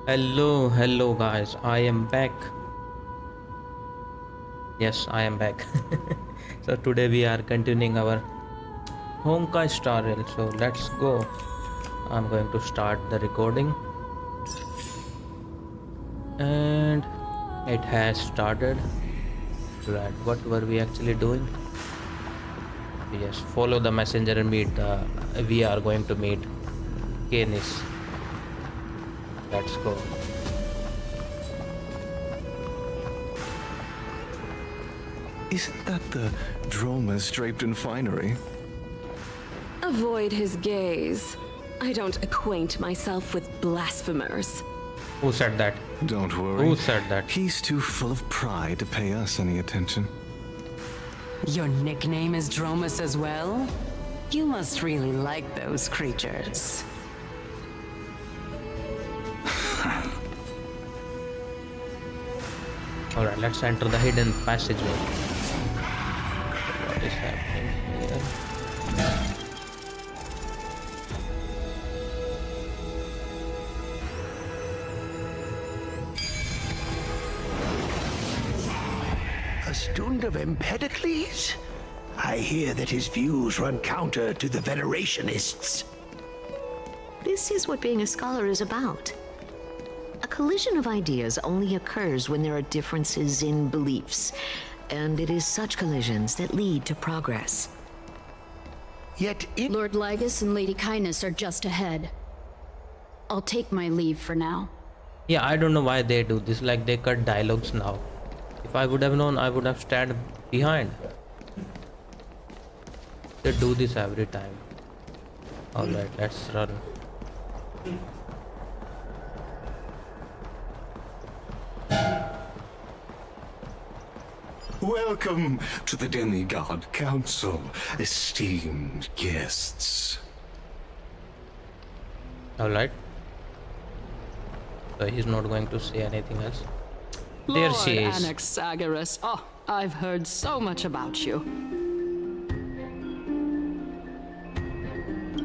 Hello guys, I am back. Yes, I am back. So today we are continuing our Honkai Star Rail. So let's go. I'm going to start the recording. And it has started. Right, what were we actually doing? Yes, follow the messenger and meet we are going to meet Canis. Let's go. Isn't that the dromas draped in finery? Avoid his gaze. I don't acquaint myself with blasphemers. Who said that? Don't worry. Who said that? He's too full of pride to pay us any attention. Your nickname is Dromus as well? You must really like those creatures. Alright, let's enter the hidden passageway. What is happening here? A student of Empedocles? I hear that his views run counter to the Venerationists. This is what being a scholar is about. A collision of ideas only occurs when there are differences in beliefs, and it is such collisions that lead to progress. Yet in Lord Lygus and Lady Kindness are just ahead. I'll take my leave for now. Yeah, I don't know why they do this. Like, they cut dialogues now. If I would have known, I would have stayed behind. They do this every time. Alright, let's run. Welcome to the Demigod Council, esteemed guests. Alright. So he's not going to say anything else. There she is. Lord Anaxagoras. Oh, I've heard so much about you.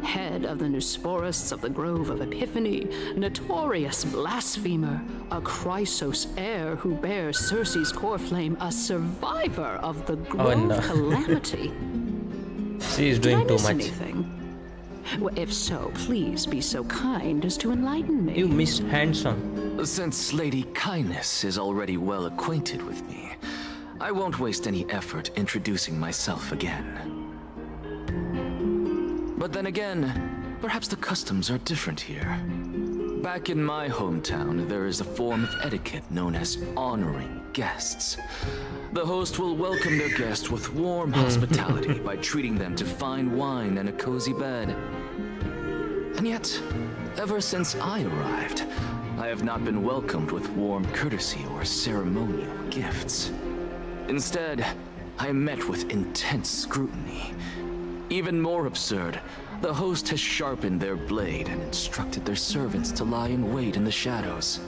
Head of the Nusporists of the Grove of Epiphany, notorious blasphemer, a Chrysos heir who bears Circe's core flame, a survivor of the Grove Calamity. She is doing Did I too miss much. anything? Well, if so, please be so kind as to enlighten me. You missed handsome. Since Lady Kindness is already well acquainted with me, I won't waste any effort introducing myself again. But then again, perhaps the customs are different here. Back in my hometown, there is a form of etiquette known as honoring guests. The host will welcome their guest with warm hospitality by treating them to fine wine and a cozy bed. And yet, ever since I arrived, I have not been welcomed with warm courtesy or ceremonial gifts. Instead, I am met with intense scrutiny. Even more absurd, the host has sharpened their blade and instructed their servants to lie in wait in the shadows.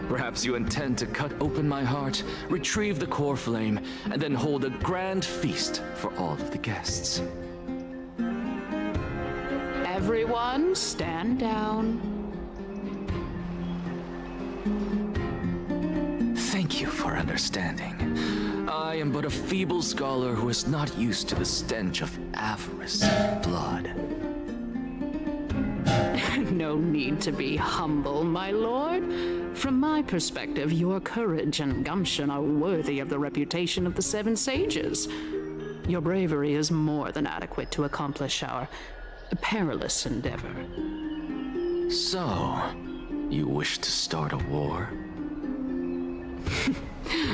Perhaps you intend to cut open my heart, retrieve the core flame, and then hold a grand feast for all of the guests. Everyone, stand down. Thank you for understanding. I am but a feeble scholar who is not used to the stench of avarice and blood. No need to be humble, my lord. From my perspective, your courage and gumption are worthy of the reputation of the Seven Sages. Your bravery is more than adequate to accomplish our perilous endeavor. So, you wish to start a war?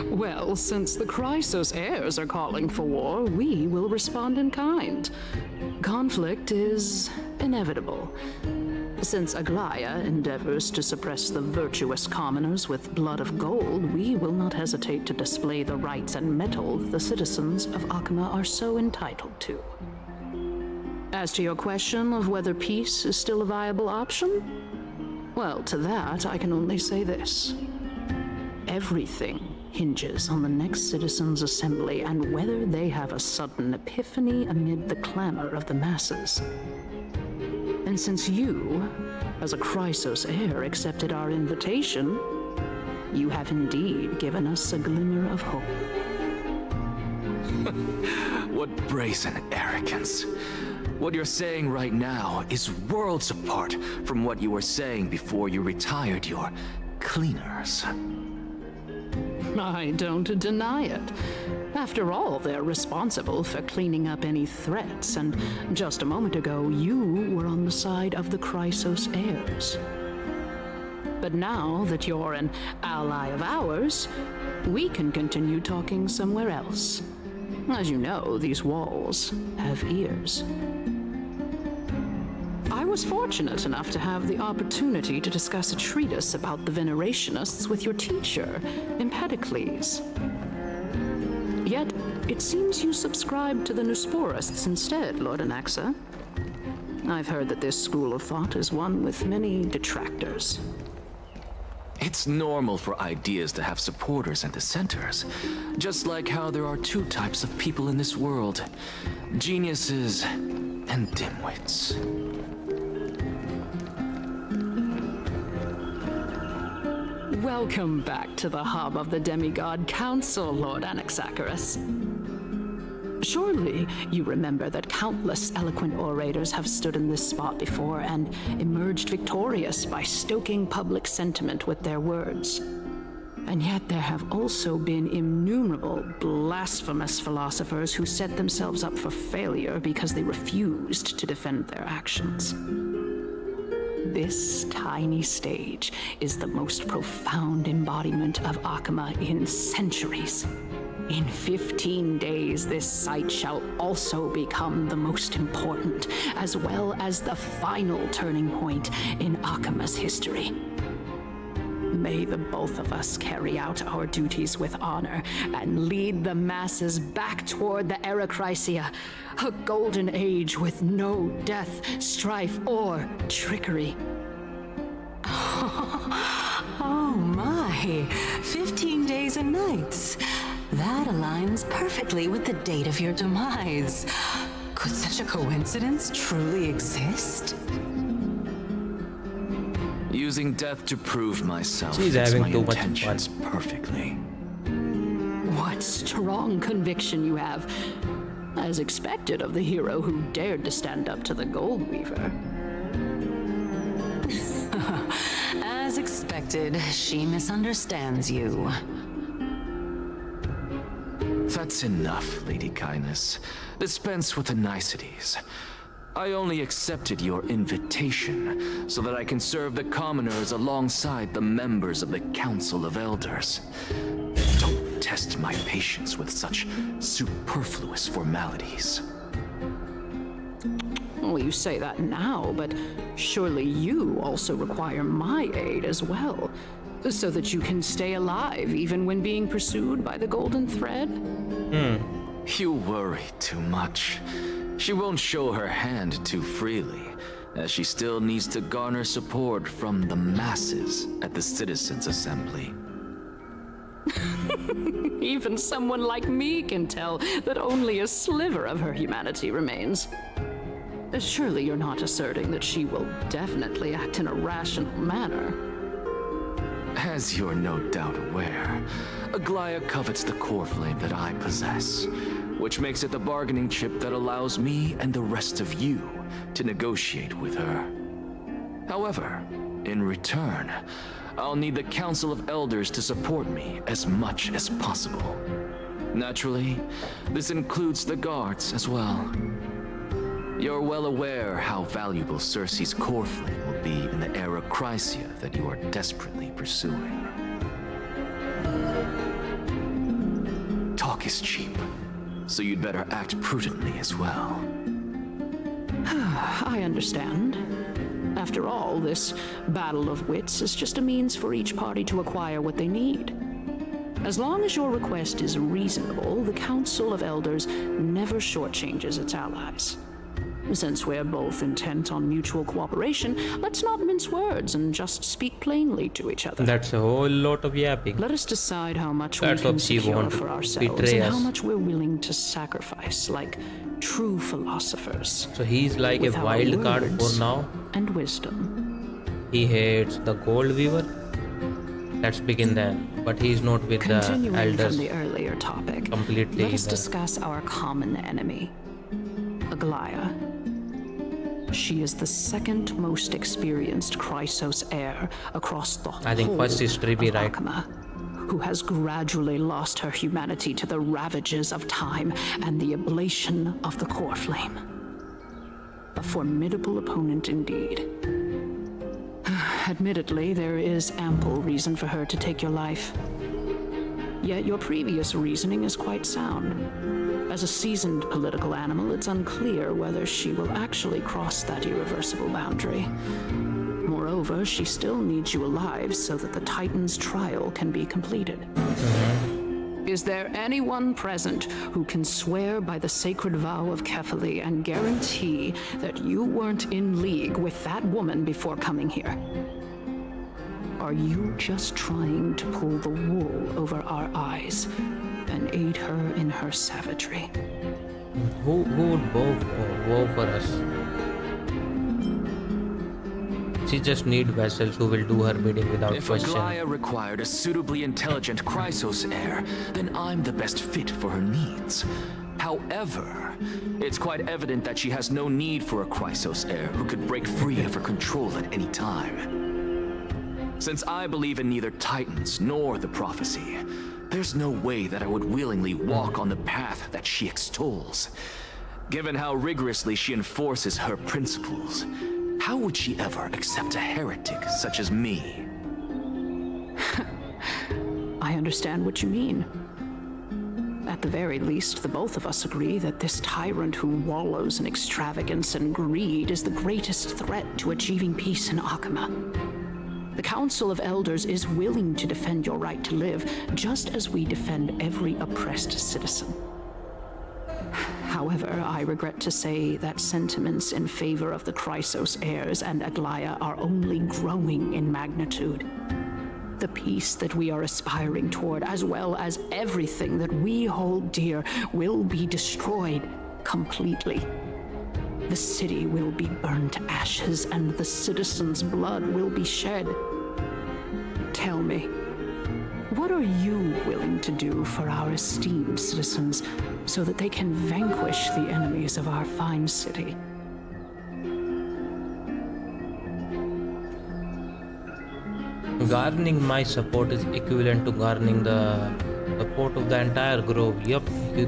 Well, since the Chrysos heirs are calling for war, we will respond in kind. Conflict is inevitable. Since Aglaya endeavors to suppress the virtuous commoners with blood of gold, we will not hesitate to display the rights and mettle the citizens of Akama are so entitled to. As to your question of whether peace is still a viable option, well, to that I can only say this. Everything hinges on the next citizens' assembly and whether they have a sudden epiphany amid the clamor of the masses. And since you as a Chrysos heir accepted our invitation, you have indeed given us a glimmer of hope. What brazen arrogance. What you're saying right now is worlds apart from what you were saying before you retired your cleaners. I don't deny it. After all, they're responsible for cleaning up any threats, and just a moment ago, you were on the side of the Chrysos heirs. But now that you're an ally of ours, we can continue talking somewhere else. As you know, these walls have ears. I was fortunate enough to have the opportunity to discuss a treatise about the Venerationists with your teacher, Empedocles. Yet, it seems you subscribe to the Nusporists instead, Lord Anaxa. I've heard that this school of thought is one with many detractors. It's normal for ideas to have supporters and dissenters, just like how there are two types of people in this world, geniuses and dimwits. Welcome back to the hub of the Demigod Council, Lord Anaxagoras. Surely you remember that countless eloquent orators have stood in this spot before and emerged victorious by stoking public sentiment with their words. And yet there have also been innumerable blasphemous philosophers who set themselves up for failure because they refused to defend their actions. This tiny stage is the most profound embodiment of Akama in centuries. In 15 days, this site shall also become the most important, as well as the final turning point in Akama's history. May the both of us carry out our duties with honor and lead the masses back toward the Erechrysia, a golden age with no death, strife, or trickery. Oh my, 15 days and nights. That aligns perfectly with the date of your demise. Could such a coincidence truly exist? Using death to prove myself She's fits having my too much intentions fun. perfectly. What strong conviction you have, as expected of the hero who dared to stand up to the Gold Weaver. As expected, she misunderstands you. That's enough, Lady Kindness. Dispense with the niceties. I only accepted your invitation so that I can serve the commoners alongside the members of the Council of Elders. Don't test my patience with such superfluous formalities. Well, you say that now, but surely you also require my aid as well, so that you can stay alive even when being pursued by the Golden Thread? You worry too much. She won't show her hand too freely, as she still needs to garner support from the masses at the Citizens' Assembly. Even someone like me can tell that only a sliver of her humanity remains. Surely you're not asserting that she will definitely act in a rational manner. As you're no doubt aware, Aglaya covets the core flame that I possess, which makes it the bargaining chip that allows me and the rest of you to negotiate with her. However, in return, I'll need the Council of Elders to support me as much as possible. Naturally, this includes the guards as well. You're well aware how valuable Circe's core flame will be in the Erechrysia that you are desperately pursuing. Talk is cheap, so you'd better act prudently as well. I understand. After all, this battle of wits is just a means for each party to acquire what they need. As long as your request is reasonable, the Council of Elders never shortchanges its allies. Since we're both intent on mutual cooperation, let's not mince words and just speak plainly to each other. That's a whole lot of yapping. Let us decide how much we That's can what she secure wanted, for ourselves betray and how us. much we're willing to sacrifice, like true philosophers. So he's like a With our wild card for words now. and wisdom. he hates the Gold Weaver. Let's begin then. But he's not with the Continuing elders. from the earlier topic, Completely let us the- discuss our common enemy, Aglaya. She is the second most experienced Chrysos heir across the I think whole first history be of right. Akama, who has gradually lost her humanity to the ravages of time and the ablation of the core flame. A formidable opponent indeed. Admittedly, there is ample reason for her to take your life. Yet your previous reasoning is quite sound. As a seasoned political animal, it's unclear whether she will actually cross that irreversible boundary. Moreover, she still needs you alive so that the Titan's trial can be completed. Is there anyone present who can swear by the sacred vow of Kefali and guarantee that you weren't in league with that woman before coming here? Are you just trying to pull the wool over our eyes and aid her in her savagery? Who would vow for us? She just need vessels who will do her bidding without If question. Aglaya required a suitably intelligent Chrysos heir, then I'm the best fit for her needs. However, it's quite evident that she has no need for a Chrysos heir who could break free of her control at any time. Since I believe in neither Titans nor the prophecy, there's no way that I would willingly walk on the path that she extols. Given how rigorously she enforces her principles, how would she ever accept a heretic such as me? I understand what you mean. At the very least, the both of us agree that this tyrant who wallows in extravagance and greed is the greatest threat to achieving peace in Akama. The Council of Elders is willing to defend your right to live, just as we defend every oppressed citizen. However, I regret to say that sentiments in favor of the Chrysos heirs and Aglaya are only growing in magnitude. The peace that we are aspiring toward, as well as everything that we hold dear, will be destroyed completely. The city will be burned to ashes, and the citizens' blood will be shed. Tell me, what are you willing to do for our esteemed citizens so that they can vanquish the enemies of our fine city? Garnering my support is equivalent to garnering the support of the entire grove. Yup,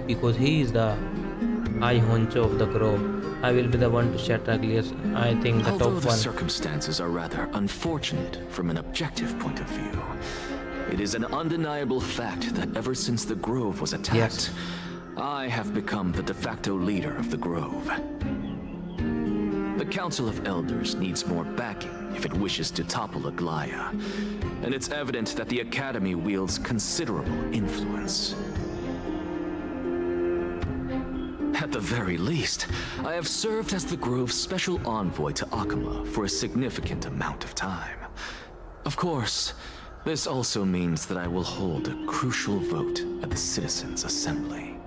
because he is the high honcho of the grove. I will be the one to shatter Aglia's. I think the Although top the one. circumstances are rather unfortunate from an objective point of view, it is an undeniable fact that ever since the Grove was attacked, Yes. I have become the de facto leader of the Grove. The Council of Elders needs more backing if it wishes to topple Aglaya, and it's evident that the Academy wields considerable influence. At the very least, I have served as the Grove's special envoy to Akama for a significant amount of time. Of course, this also means that I will hold a crucial vote at the Citizens' Assembly.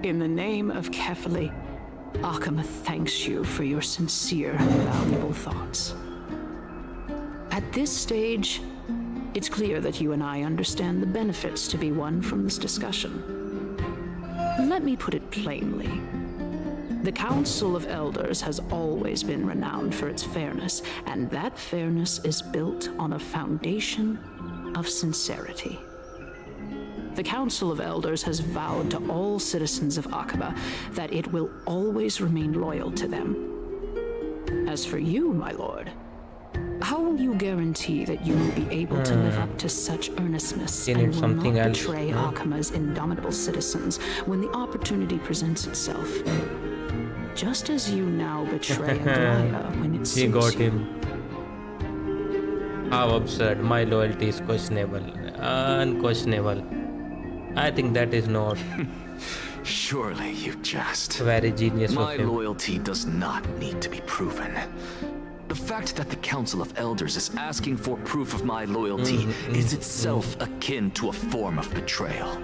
In the name of Kefali, Akama thanks you for your sincere and valuable thoughts. At this stage, it's clear that you and I understand the benefits to be won from this discussion. Let me put it plainly. The Council of Elders has always been renowned for its fairness, and that fairness is built on a foundation of sincerity. The Council of Elders has vowed to all citizens of Akaba that it will always remain loyal to them. As for you, my lord, how will you guarantee that you will be able to live up to such earnestness You and need will something not else, betray huh? Akama's indomitable citizens when the opportunity presents itself? Just as you now betray Aglaya when it She suits got you. him. How absurd. My loyalty is questionable. Unquestionable. I think that is not Surely you jest. very genius My of him. loyalty does not need to be proven. The fact that the Council of Elders is asking for proof of my loyalty is itself akin to a form of betrayal.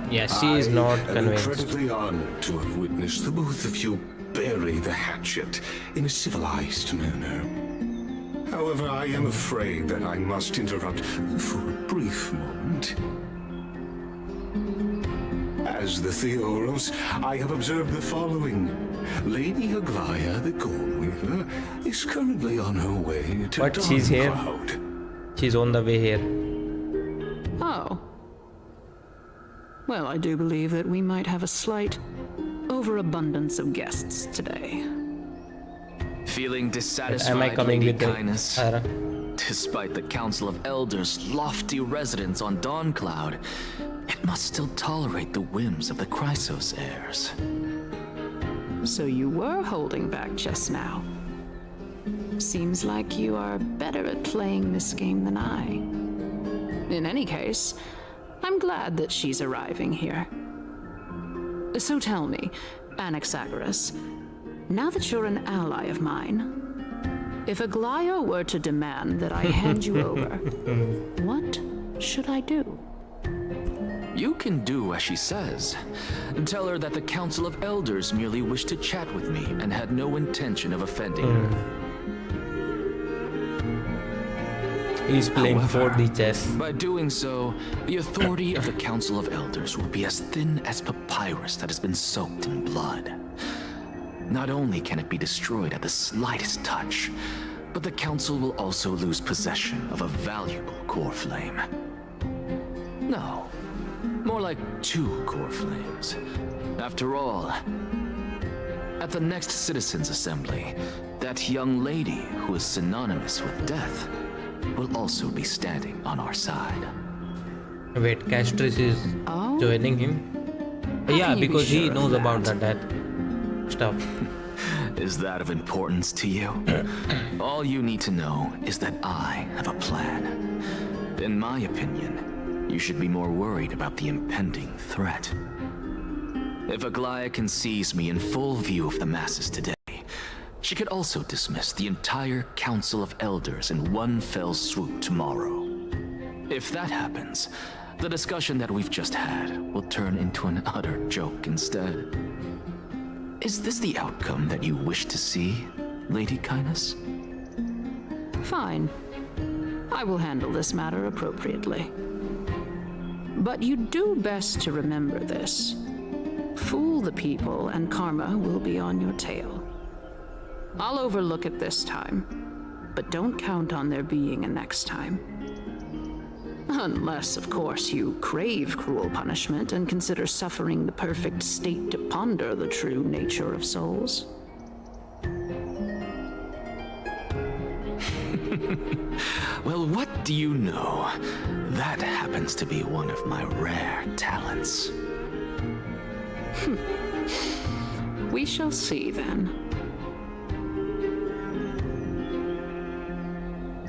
Yeah, she is not I'm convinced. incredibly honored to have witnessed the both of you bury the hatchet in a civilized manner. However, I am afraid that I must interrupt for a brief moment. As the Theoros, I have observed the following. Lady Aglaya, the Goldweaver, is currently on her way to But she's here. Cloud. She's on the way here. Oh. Well, I do believe that we might have a slight overabundance of guests today. Feeling dissatisfied, Am I coming Lady with the Kindness? Ara? Despite the Council of Elders' lofty residence on Dawn Cloud, it must still tolerate the whims of the Chrysos heirs. So you were holding back just now. Seems like you are better at playing this game than I. In any case, I'm glad that she's arriving here. So tell me, Anaxagoras, now that you're an ally of mine, if Aglaya were to demand that I hand you over, what should I do? You can do as she says. Tell her that the Council of Elders merely wished to chat with me and had no intention of offending her. He's playing However, 4D chess. By doing so, the authority of the Council of Elders will be as thin as papyrus that has been soaked in blood. Not only can it be destroyed at the slightest touch, but the Council will also lose possession of a valuable core flame. No, more like 2 core flames. After all, at the next Citizens' Assembly, that young lady who is synonymous with death will also be standing on our side. Wait, Castris is Oh? joining him? Yeah, can you be because he sure of knows about the that? death stuff. Is that of importance to you? All you need to know is that I have a plan. In my opinion, you should be more worried about the impending threat. If Aglaya can seize me in full view of the masses today, she could also dismiss the entire Council of Elders in one fell swoop tomorrow. If that happens, the discussion that we've just had will turn into an utter joke instead. Is this the outcome that you wish to see, Lady Kindness? Fine. I will handle this matter appropriately. But you do best to remember this. Fool the people and karma will be on your tail. I'll overlook it this time, but don't count on there being a next time. Unless, of course, you crave cruel punishment and consider suffering the perfect state to ponder the true nature of souls. Well, what do you know? That happens to be one of my rare talents. We shall see then.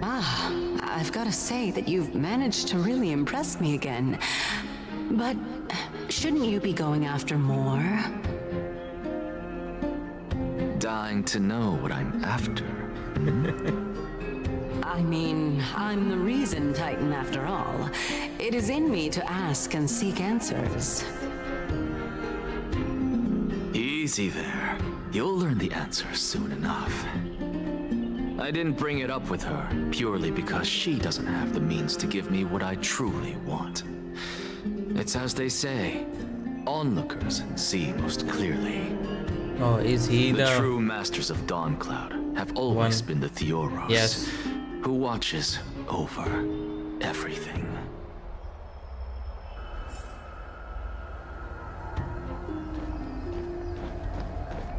I've got to say that you've managed to really impress me again. But shouldn't you be going after more? Dying to know what I'm after. I mean, I'm the reason Titan after all. It is in me to ask and seek answers. Easy there. You'll learn the answer soon enough. I didn't bring it up with her purely because she doesn't have the means to give me what I truly want. It's as they say, onlookers see most clearly. Oh, is he The the true masters of Dawn Cloud have always been the Theoros, Yes. who watches over everything.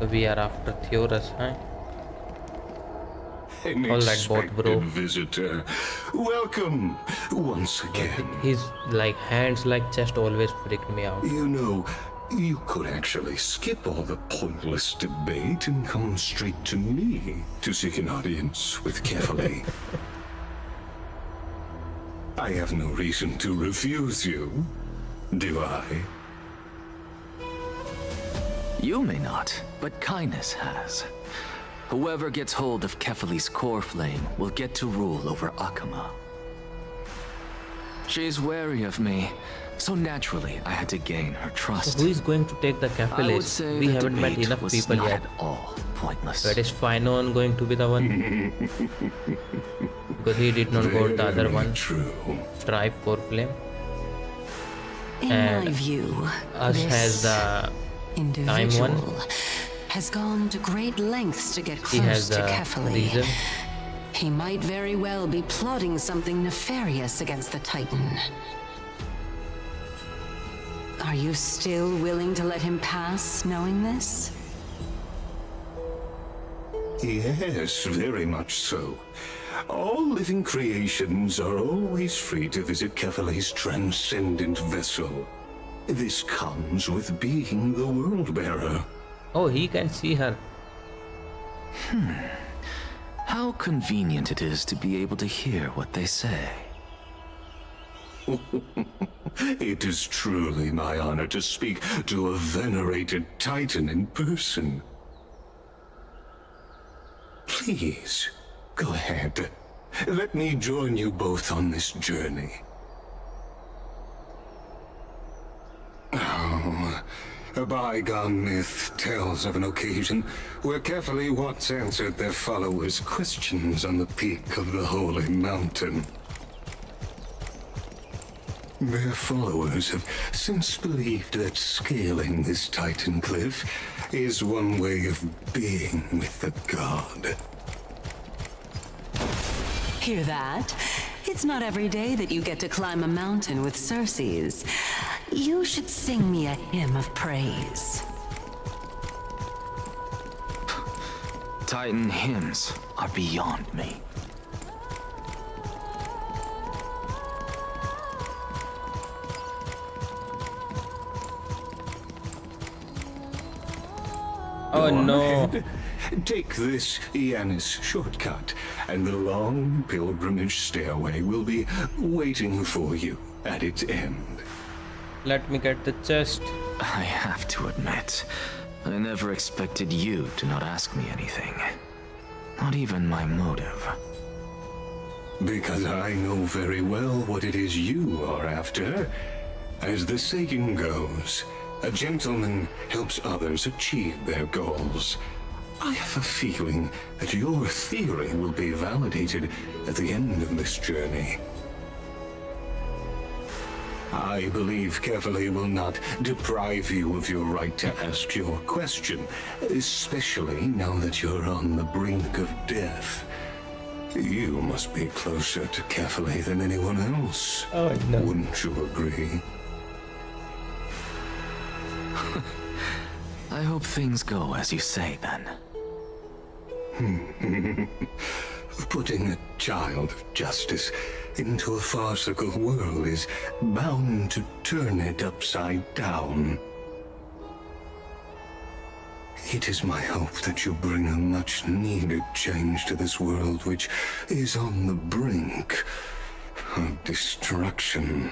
We are after Theorus, huh? An All that bot, bro. expected visitor. Welcome once again. His like hands like chest always freak me out. You know, you could actually skip all the pointless debate and come straight to me to seek an audience with Kefali. I have no reason to refuse you, do I? You may not, but Kindness has. Whoever gets hold of Kefali's core flame will get to rule over Akama. She's wary of me, So naturally, I had to gain her trust. So who is going to take the cafe I would list? say We the haven't met debate enough was people not yet. at all pointless. But is Finon going to be the one? Because he did not go the other one. True. Strive for flame. In And my view, Us this has the individual one. has gone to great lengths to get He has close to the Kefali. reason. He might very well be plotting something nefarious against the Titan. Are you still willing to let him pass, knowing this? Yes, very much so. All living creations are always free to visit Kefali's transcendent vessel. This comes with being the world-bearer. Oh, he can see her. How convenient it is to be able to hear what they say. It is truly my honor to speak to a venerated Titan in person. Please, go ahead. Let me join you both on this journey. Oh, a bygone myth tells of an occasion where Kefali once answered their followers' questions on the peak of the holy mountain. Their followers have since believed that scaling this Titan cliff is one way of being with the god. Hear that? It's not every day that you get to climb a mountain with Circes. You should sing me a hymn of praise. Titan hymns are beyond me. Oh Go on no. ahead. Take this Yanis shortcut, and the long pilgrimage stairway will be waiting for you at its end. Let me get the chest. I have to admit, I never expected you to not ask me anything. Not even my motive. Because I know very well what it is you are after. As the saying goes, a gentleman helps others achieve their goals. I have a feeling that your theory will be validated at the end of this journey. I believe Kefali will not deprive you of your right to ask your question, especially now that you're on the brink of death. You must be closer to Kefali than anyone else. Oh no. Wouldn't you agree? I hope things go as you say, then. Putting a child of justice into a farcical world is bound to turn it upside down. It is my hope that you bring a much-needed change to this world, which is on the brink of destruction.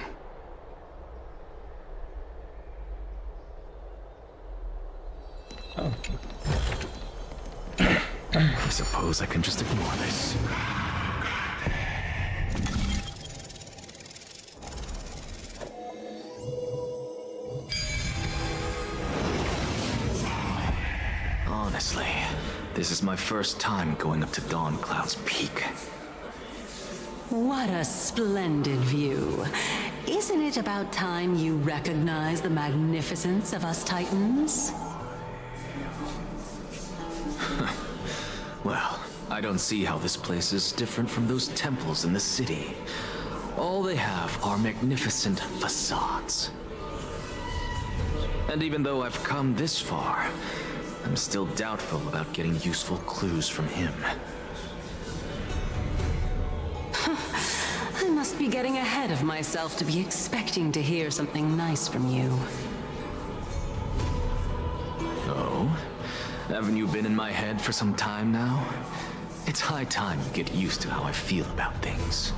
Oh. I suppose I can just ignore this. Honestly, this is my first time going up to Dawn Cloud's peak. What a splendid view. Isn't it about time you recognize the magnificence of us Titans? Well, I don't see how this place is different from those temples in the city. All they have are magnificent facades. And even though I've come this far, I'm still doubtful about getting useful clues from him. I must be getting ahead of myself to be expecting to hear something nice from you. Oh? Haven't you been in my head for some time now? It's high time you get used to how I feel about things.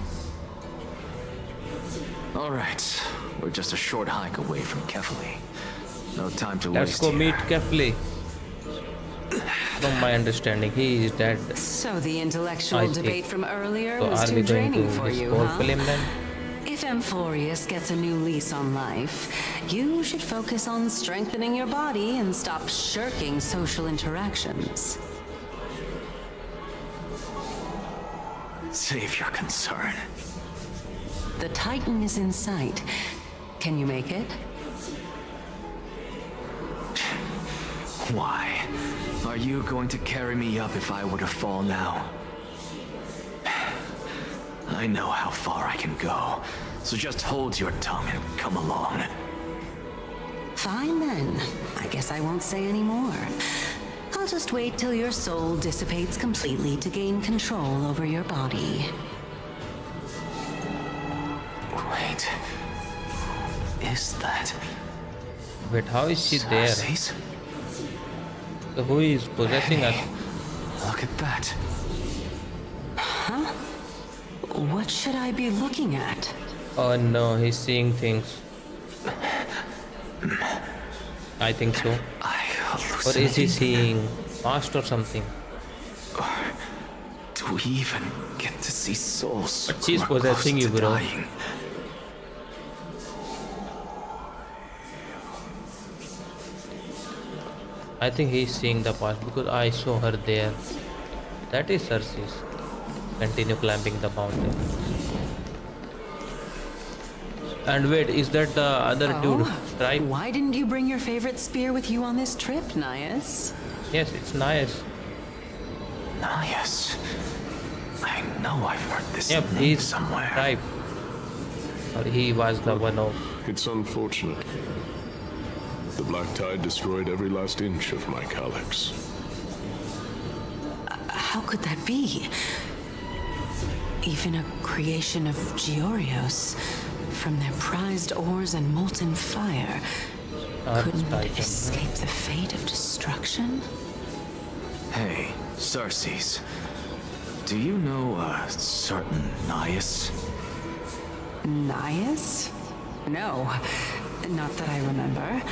Alright, we're just a short hike away from Kefali. No time to Let's waste go here. meet Kefali. From my understanding, he is dead. So the intellectual I think. debate from earlier So was are too we going draining to for you, explore huh? film then? If If Amphorius gets a new lease on life, you should focus on strengthening your body and stop shirking social interactions. Save your concern. The Titan is in sight. Can you make it? Why? Are you going to carry me up if I were to fall now? I know how far I can go, so just hold your tongue and come along. Fine then. I guess I won't say any more. I'll just wait till your soul dissipates completely to gain control over your body. Wait. Is that... Wait, how is she there? Sarsis? So who is possessing us? Look at that. Huh? What should I be looking at? Oh no, he's seeing things. I think so. Or is he seeing past or something? Do we even get to see souls? But she's who are close possessing you, to bro. dying? I think he's seeing the past because I saw her there. That is Cersei's. Continue climbing the mountain. And wait, is that the other dude? Stripe? Why didn't you bring your favorite spear with you on this trip, Nias? Yes, it's nice. Nias. I know I've heard this Yep, name he's somewhere. Stripe. Or he was the one of... It's unfortunate. The Black Tide destroyed every last inch of my calyx. How could that be? Even a creation of Georios, from their prized ores and molten fire, couldn't escape the fate of destruction? Hey, Sarsis. Do you know a certain Nias? Nias? No, not that I remember.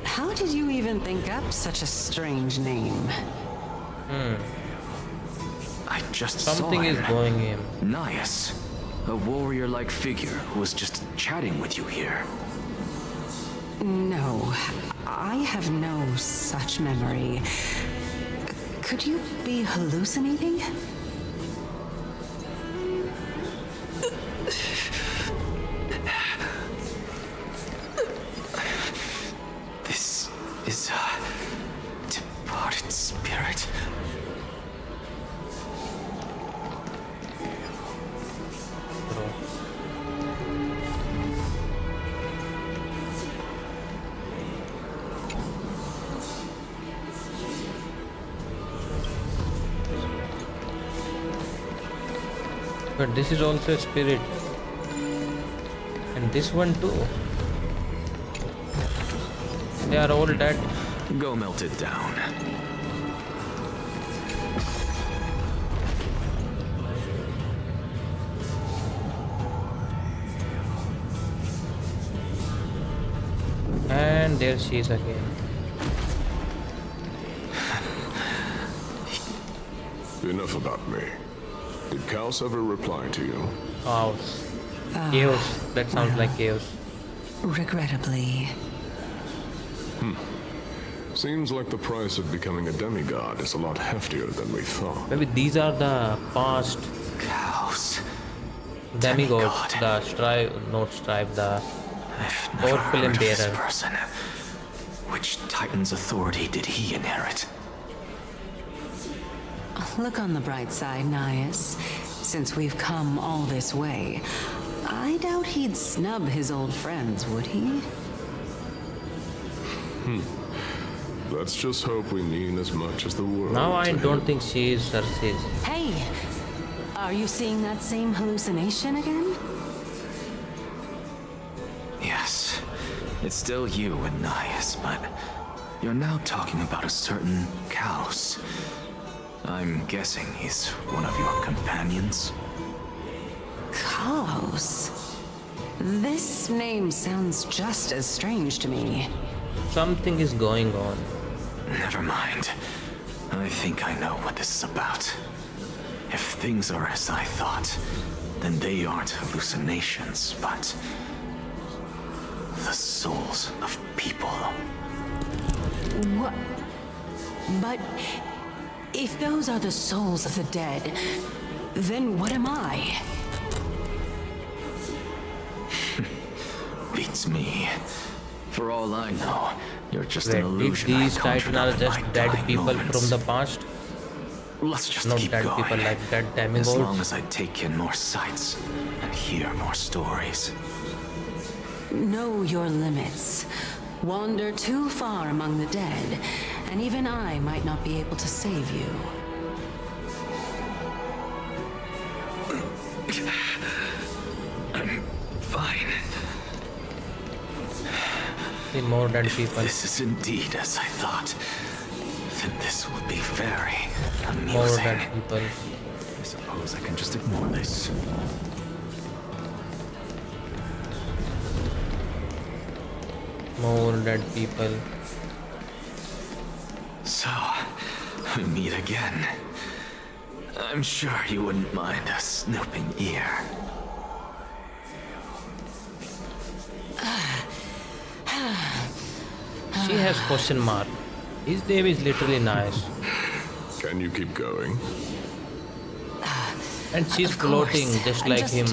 How did you even think up such a strange name? I just Something saw is him. going in. Nias, a warrior-like figure who was just chatting with you here. No, I have no such memory. Could you be hallucinating? This is a departed spirit. But this is also a spirit. And this one too. They are all dead. Go melt it down. And there she is again. Enough about me. Did Kaos ever reply to you? Chaos. Chaos. That sounds like chaos. Regrettably. Seems like the price of becoming a demigod is a lot heftier than we thought. Maybe these are the past Chaos. demigods. The strive, not strive, the I've never powerful heard of this bearer. person. Which Titan's authority did he inherit? Look on the bright side, Nias. Since we've come all this way, I doubt he'd snub his old friends, would he? Let's just hope we mean as much as the world. Now I to don't him. think she is Cersei's. Hey! Are you seeing that same hallucination again? Yes. It's still you and Nias, but you're now talking about a certain Chaos. I'm guessing he's one of your companions. Kaos. This name sounds just as strange to me. Something is going on. Never mind. I think I know what this is about. If things are as I thought, And they aren't hallucinations, but the souls of people. What? But if those are the souls of the dead, then what am I? Beats me. For all I know, you're just an Wait, illusion. if these I Titans conjured are up in just my dead dying people moments. from the past? Let's just Not keep dead going. people like dead demigods? As long as I take in more sights and hear more stories. Know your limits. Wander too far among the dead, and even I might not be able to save you. I'm fine. See more dead people. This is indeed as I thought. Then this will be very amusing. More dead people. I suppose I can just ignore this. More dead people. So, we meet again. I'm sure you wouldn't mind a snooping ear. She has question mark. His name is literally nice. Can you keep going? And she's Of course. floating just I'm like just- him.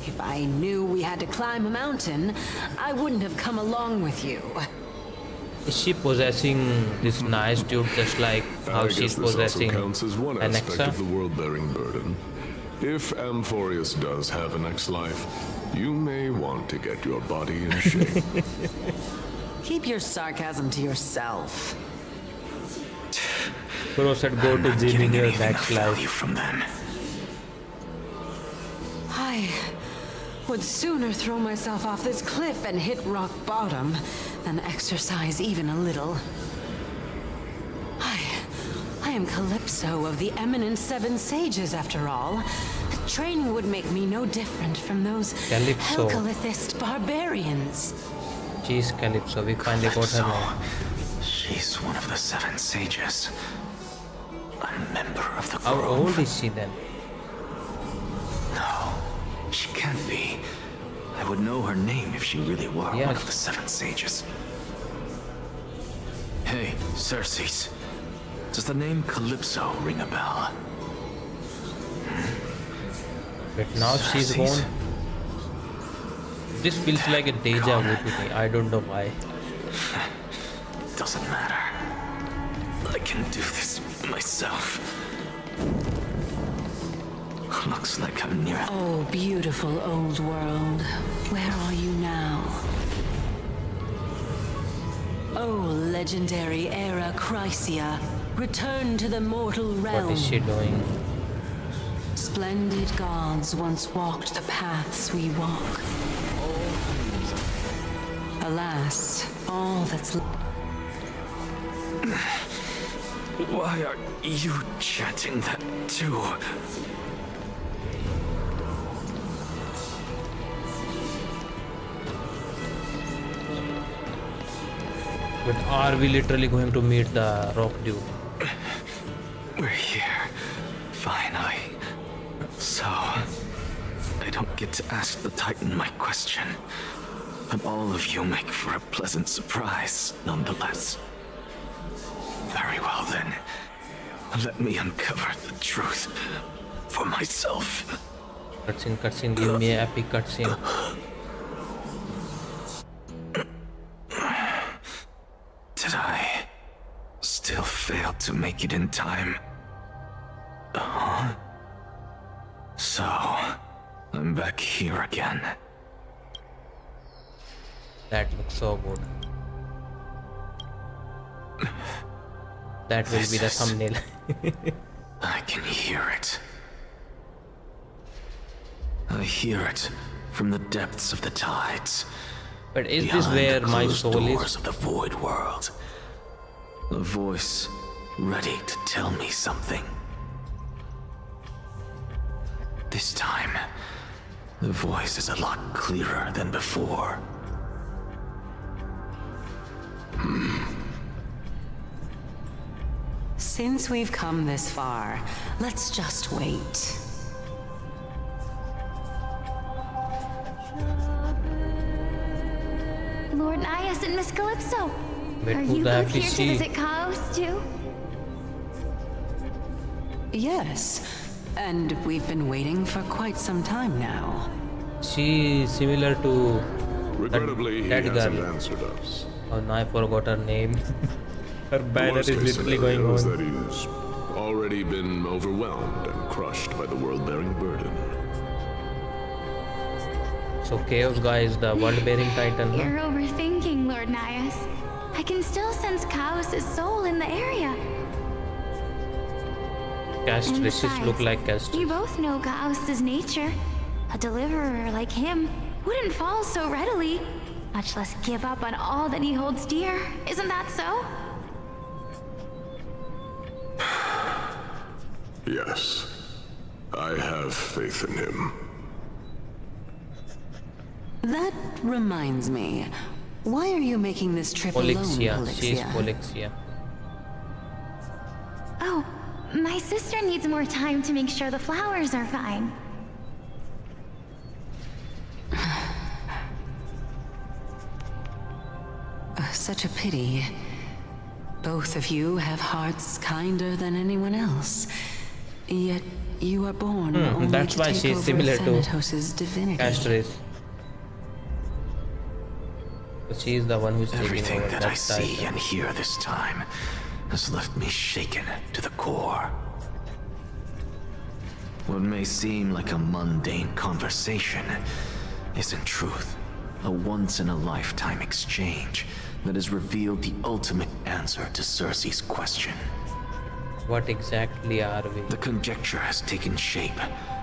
If I knew we had to climb a mountain, I wouldn't have come along with you. Is she possessing this nice dude just like how I she's guess this also possessing counts as one aspect Alexa? of the world-bearing burden. If Amphorius does have a next life, you may want to get your body in shape. Keep your sarcasm to yourself. Bro said go I'm to not gym in getting your anything next of value life. from them. I would sooner throw myself off this cliff and hit rock bottom than exercise even a little. I am Calypso of the eminent Seven Sages, after all. Training would make me no different from those Calypso. Helcalithist barbarians. She's Calypso. We finally got her name. She's one of the Seven Sages. A member of the How Grove. old is she then? No, she can't be. I would know her name if she really were one Yes. of the Seven Sages. Hey, Circes. Does the name Calypso ring a bell? But now she's Circes. gone. This feels like a deja vu to me. I don't know why. Doesn't matter. I can do this myself. Looks like I'm near. Oh, beautiful old world. Where are you now? Oh, legendary era Chrysia. Return to the mortal realm. What is she doing? Splendid gods once walked the paths we walk. Alas, all that's Why are you chanting that too? But are we literally going to meet the rock dude? We're here. Finally. So, I don't get to ask the Titan my question. But all of you make for a pleasant surprise, nonetheless. Very well then. Let me uncover the truth for myself. Cutscene, cutscene, give me an epic cutscene. Did I still fail to make it in time? Huh? So, I'm back here again. That looks so good. That will be the This is- thumbnail. I can hear it. I hear it from the depths of the tides. But is this behind where the my closed soul doors is? of the void world. A voice ready to tell me something. This time, the voice is a lot clearer than before. Since we've come this far, let's just wait. and Miss Calypso. Wait, Are who you the both heck here is to she? visit Chaos too? Yes, and we've been waiting for quite some time now. She is similar to Regrettably, he that hasn't girl. answered us. Oh no, I forgot her name. Her The banner is worst-case literally going scenario is on. that he's already been overwhelmed and crushed by the world-bearing burden. So Chaos Guy is the world-bearing titan. Huh? You're overthinking, Lord Nias. I can still sense Chaos' soul in the area. Castresses besides, look like castresses. You both know Chaos' nature. A deliverer like him wouldn't fall so readily, much less give up on all that he holds dear. Isn't that so? Yes, I have faith in him. That reminds me. Why are you making this trip Polixia. alone, She is Polixia? Polixia. Oh, my sister needs more time to make sure the flowers are fine. Such a pity. Both of you have hearts kinder than anyone else. Yet you are born only That's to why take she's over similar to Thanatos' divinity. Castress. So she is the one who's taking Everything over that I that see title. and hear this time has left me shaken to the core. What may seem like a mundane conversation is in truth a once-in-a-lifetime exchange that has revealed the ultimate answer to Cersei's question. What exactly are we? The conjecture has taken shape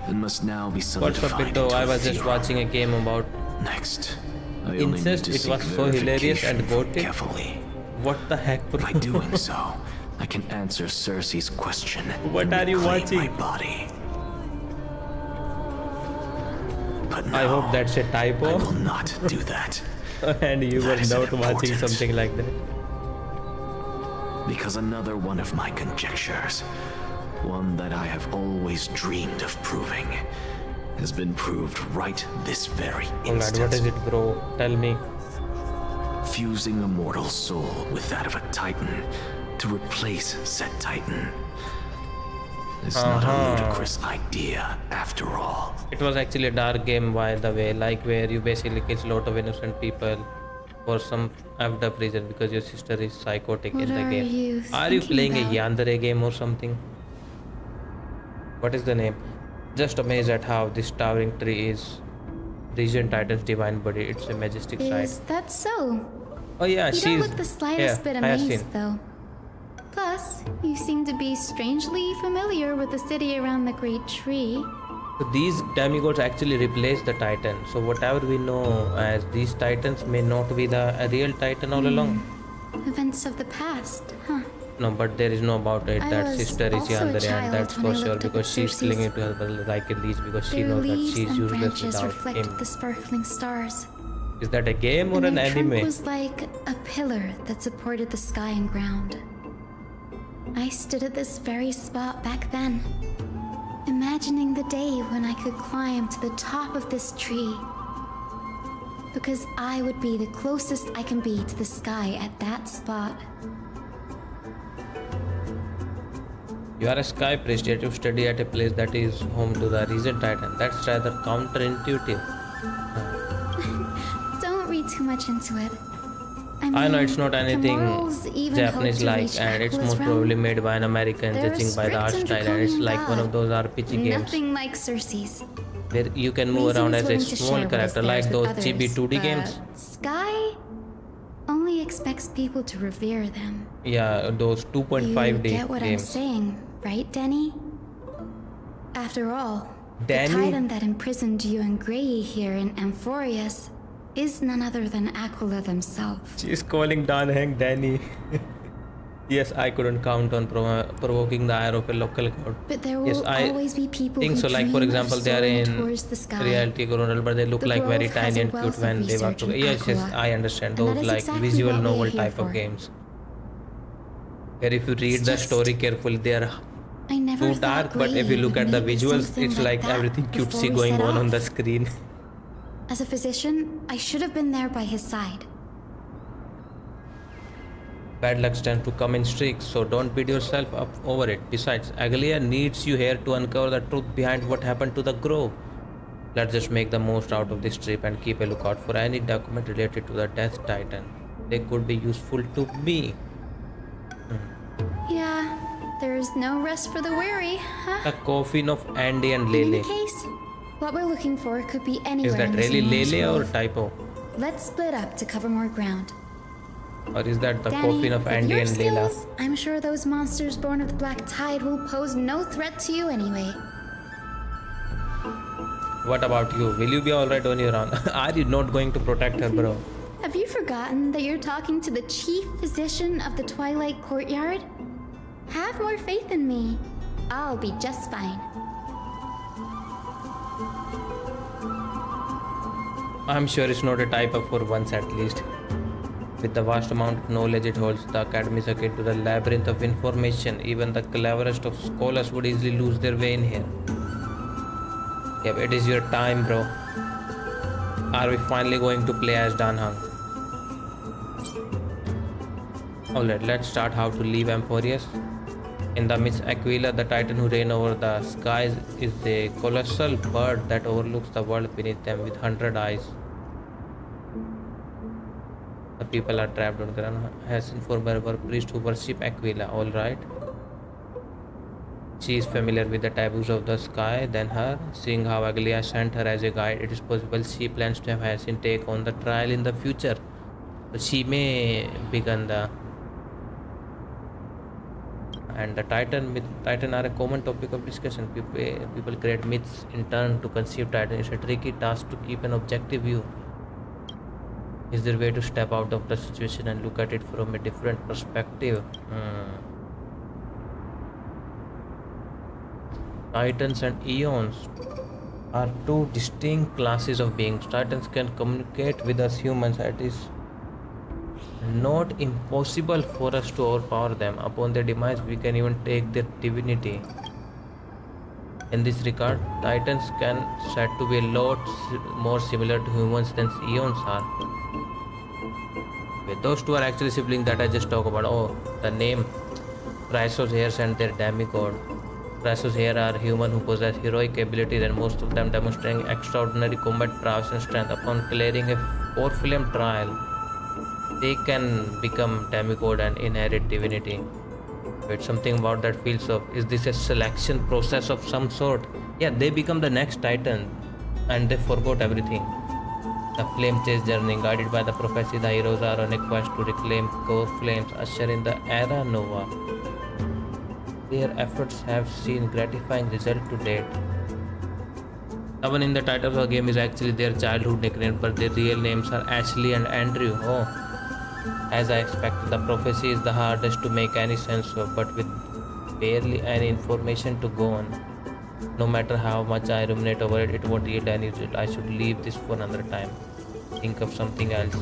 and must now be What's solidified up, Bitto? into I a was just theorem. watching a game about Next, I only need incest. to It seek was so hilarious and verification from goated. Carefully. What the heck, bro? By doing so, I can answer Cersei's question. What and are you reclaim watching? My body. But no, I hope that's a I typo. will not do that. And you were That isn't not watching important. something like that. Because another one of my conjectures, one that I have always dreamed of proving, has been proved right this very Oh god, instant. what is it, bro? Tell me. Fusing a mortal soul with that of a titan to replace said titan is not a ludicrous idea after all. It was actually a dark game, by the way, like where you basically kill a lot of innocent people for some effed up reason because your sister is psychotic in the What are game. you Are you thinking playing about? a Yandere game or something? What is the name? Just amazed at how this towering tree is Region Titan's divine body. It's a majestic sight. Is that so? Oh yeah, You she's don't look the slightest bit I have amazed, seen. though. Plus, you seem to be strangely familiar with the city around the Great Tree. So these demigods actually replace the Titan. So whatever we know as these Titans may not be the real Titan all along. Events of the past, huh? No, but there is no about it I that was sister is also a Yandere, and child that's when for I sure looked up because at she's Cersei's. clinging to her brother like a leech because she Their knows that leaves she's and useless branches without reflected him. the sparkling stars. Is that a game or And an their trunk anime? was like a pillar that supported the sky and ground. I stood at this very spot back then, imagining the day when I could climb to the top of this tree. Because I would be the closest I can be to the sky at that spot. You are a sky priest yet you study at a place that is home to the Regent Titan. That's rather counterintuitive. Don't read too much into it. I know it's not the anything morals even Japanese hope to like, reach and it's Aqua's most realm. probably made by an American, They're judging by the art strict and style, and it's draconian like one of god. those RPG games Nothing like Cersei's. where you can move Reason around is as a willing to small share what is character, like theirs those with chibi others, 2D but games. Sky only expects people to revere them. Yeah, those 2.5D You get what I'm games. saying, right, Denny? After all, Danny? the titan that imprisoned you and Grey here in Amphorius is none other than Aquila themselves. She's calling Dan Hank Danny. Yes, I couldn't count on provoking the ire of a local god. But there will Yes, I always be people think who so. Like for dream of example, they are soaring in towards the sky. reality coronal, but they look The like very Grove has tiny a and cute wealth of when they walk research in together. Yes, yes, Aquila, I understand and that those is like exactly visual what we are novel here type of for. games. Where if you read It's the just- story carefully, they are I never too thought dark. But if you Grey look at the would make visuals, something it's like that everything before cutesy we going set on off. the screen. As a physician, I should have been there by his side. Bad luck tends to come in streaks, so don't beat yourself up over it. Besides, Agalia needs you here to uncover the truth behind what happened to the grove. Let's just make the most out of this trip and keep a lookout for any document related to the Death Titan. They could be useful to me. Yeah, there's no rest for the weary, huh? The coffin of Andy and In Lele. any case, what we're looking for could be anywhere Is that in this really enormous Lele or grove. typo? Let's split up to cover more ground. Or is that the Danny, coffin of with Andy your and Layla? skills, I'm sure those monsters born of the Black Tide will pose no threat to you anyway. What about you? Will you be alright on your own? Are you not going to protect her, bro? Have you forgotten that you're talking to the chief physician of the Twilight Courtyard? Have more faith in me. I'll be just fine. I'm sure it's not a typo for once at least. With the vast amount of knowledge it holds, the academy is akin to the labyrinth of information. Even the cleverest of scholars would easily lose their way in here. Yep, it is your time, bro. Are we finally going to play as Dan Hung? Alright, let's start how to leave Emporius. In the Miss Aquila, the titan who reigns over the skies is a colossal bird that overlooks the world beneath them with 100 eyes. The people are trapped on ground. Has informed our priest who worship Aquila. Alright. She is familiar with the taboos of the sky than her. Seeing how Aglia sent her as a guide, it is possible she plans to have Hyacinth take on the trial in the future. So she may begin the... And the Titan are a common topic of discussion. People create myths in turn to conceive Titan. It's a tricky task to keep an objective view. Is there a way to step out of the situation and look at it from a different perspective? Titans and Eons are two distinct classes of beings. Titans can communicate with us humans. It is not impossible for us to overpower them. Upon their demise, we can even take their divinity. In this regard, Titans can said to be a lot more similar to humans than Eons are. Okay, those two are actually siblings that I just talked about. Oh, the name Chrysos heirs and their demigod. Chrysos here are human who possess heroic abilities, and most of them demonstrating extraordinary combat prowess and strength. Upon clearing a 4-flame trial, they can become demigod and inherit divinity. Wait, something about that feels off. Is this a selection process of some sort? Yeah, they become the next Titan and they forgot everything. The flame chase journey, guided by the prophecy, the heroes are on a quest to reclaim core flames, usher in the era Nova. Their efforts have seen gratifying results to date. The one in the title of the game is actually their childhood nickname, but their real names are Ashley and Andrew. Oh, as I expected, the prophecy is the hardest to make any sense of, but with barely any information to go on. No matter how much I ruminate over it, it won't yield any result. I should leave this for another time. Think of something else.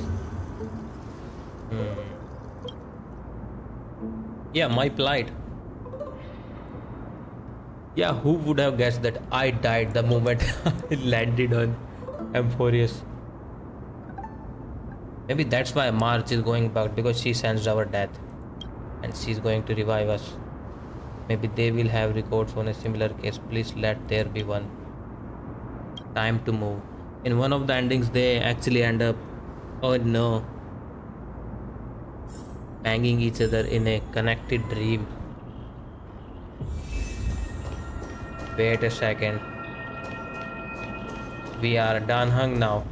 Yeah, my plight. Yeah, who would have guessed that I died the moment I landed on Emporius? Maybe that's why March is going back, because she sensed our death and she's going to revive us. Maybe they will have records on a similar case. Please let there be one. Time to move. In one of the endings, they actually end up, oh no, banging each other in a connected dream. Wait a second. We are done hung now.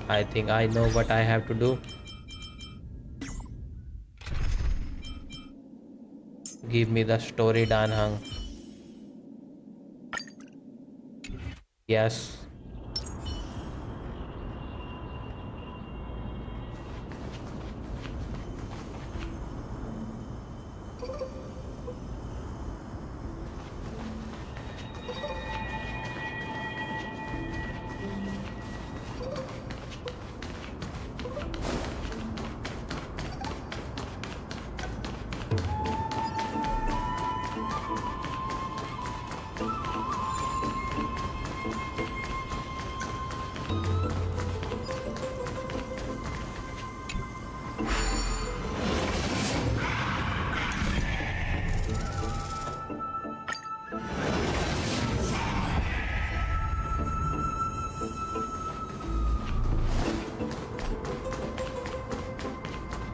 I think I know what I have to do. Give me the story, Dan Hung. Yes.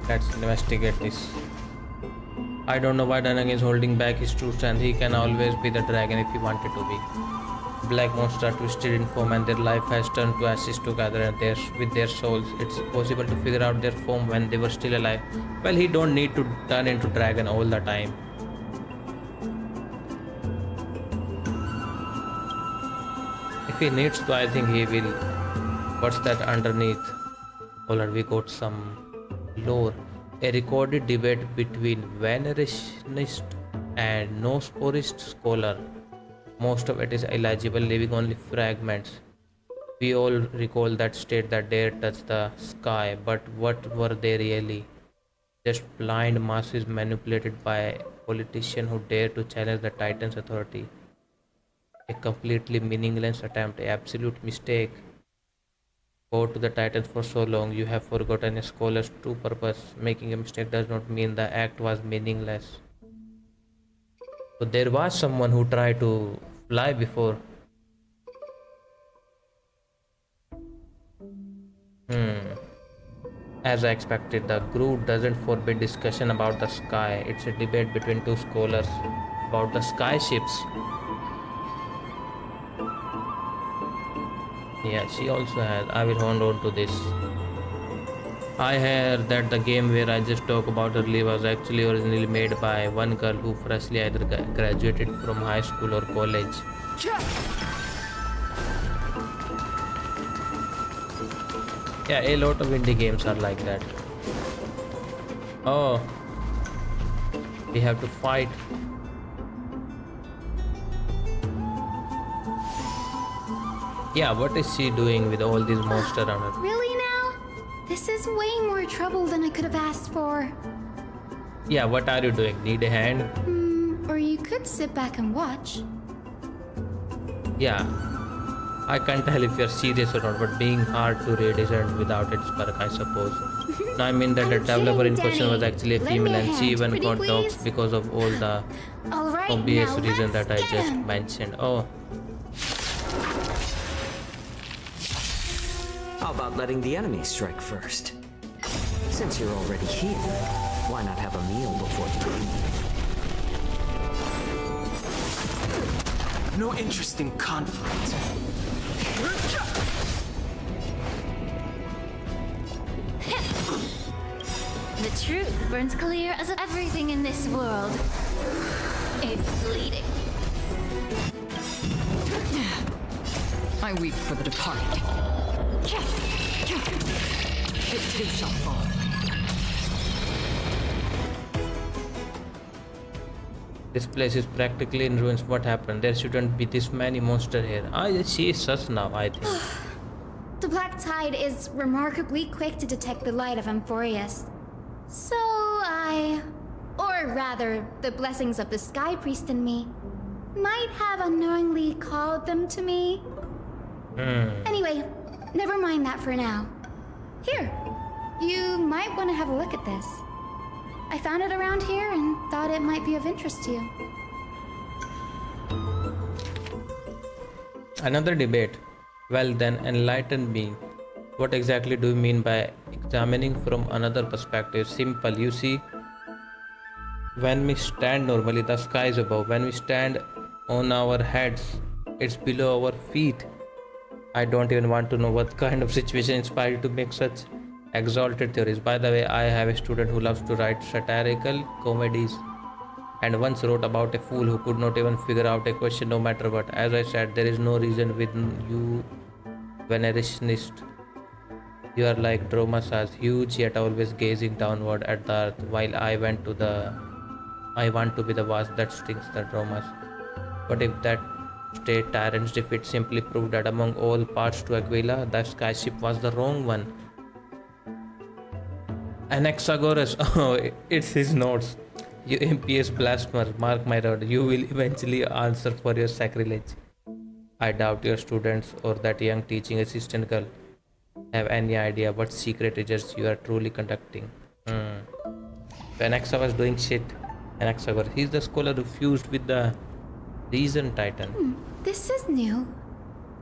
Let's investigate this. I don't know why Danang is holding back his true strength. He can always be the dragon if he wanted to be. Black monsters are twisted in form and their life has turned to ashes together and with their souls. It's possible to figure out their form when they were still alive. Well, he don't need to turn into dragon all the time. If he needs to, I think he will. What's that underneath? Alright, we got some lore. A recorded debate between venerationist and no-sporist scholar. Most of it is illegible, leaving only fragments. We all recall that state that dare touch the sky, but what were they really? Just blind masses manipulated by a politician who dare to challenge the Titan's authority. A completely meaningless attempt, an absolute mistake. Go to the Titans for so long, you have forgotten a scholar's true purpose. Making a mistake does not mean the act was meaningless. So there was someone who tried to fly before. As I expected, the group doesn't forbid discussion about the sky. It's a debate between two scholars about the sky ships. Yeah, she also has. I will hold on to this. I heard that the game where I just talked about earlier was actually originally made by one girl who freshly either graduated from high school or college. Yeah, a lot of indie games are like that. Oh, we have to fight. Yeah, what is she doing with all these monsters around her? Really now? This is way more trouble than I could have asked for. Yeah, what are you doing? Need a hand? Or you could sit back and watch. Yeah, I can't tell if you're serious or not, but being hard to read isn't without its perk, I suppose. No, I mean that the developer in question was actually a female and she even got dogs because of all the obvious reasons that I just mentioned. Oh. How about letting the enemy strike first? Since you're already here, why not have a meal before you leave? No interest in conflict. The truth burns clear as everything in this world. It's bleeding. I weep for the departed. It too shall fall. This place is practically in ruins. What happened? There shouldn't be this many monsters here. She is sus now, I think. The Black Tide is remarkably quick to detect the light of Amphorius. So or rather, the blessings of the Sky Priest in me, might have unknowingly called them to me. Anyway, never mind that for now. Here, you might want to have a look at this. I found it around here and thought it might be of interest to you. Another debate. Well then, enlighten me. What exactly do you mean by examining from another perspective? Simple, you see. When we stand normally, the sky is above. When we stand on our heads, it's below our feet. I don't even want to know what kind of situation inspired you to make such exalted theories. By the way, I have a student who loves to write satirical comedies and once wrote about a fool who could not even figure out a question no matter what. As I said, there is no reason with you venerationists. You are like Dromasas, huge yet always gazing downward at the earth, while I want to be the vast that stings the Dromas. But if that state tyrant's defeat simply proved that among all parts to Aquila, the skyship was the wrong one. Anaxagoras, oh, it's his notes. You impious blasphemer, mark my word, you will eventually answer for your sacrilege. I doubt your students or that young teaching assistant girl have any idea what secret research you are truly conducting. Anaxa was doing shit. Anaxagoras, he's the scholar who fused with the Reason Titan. This is new.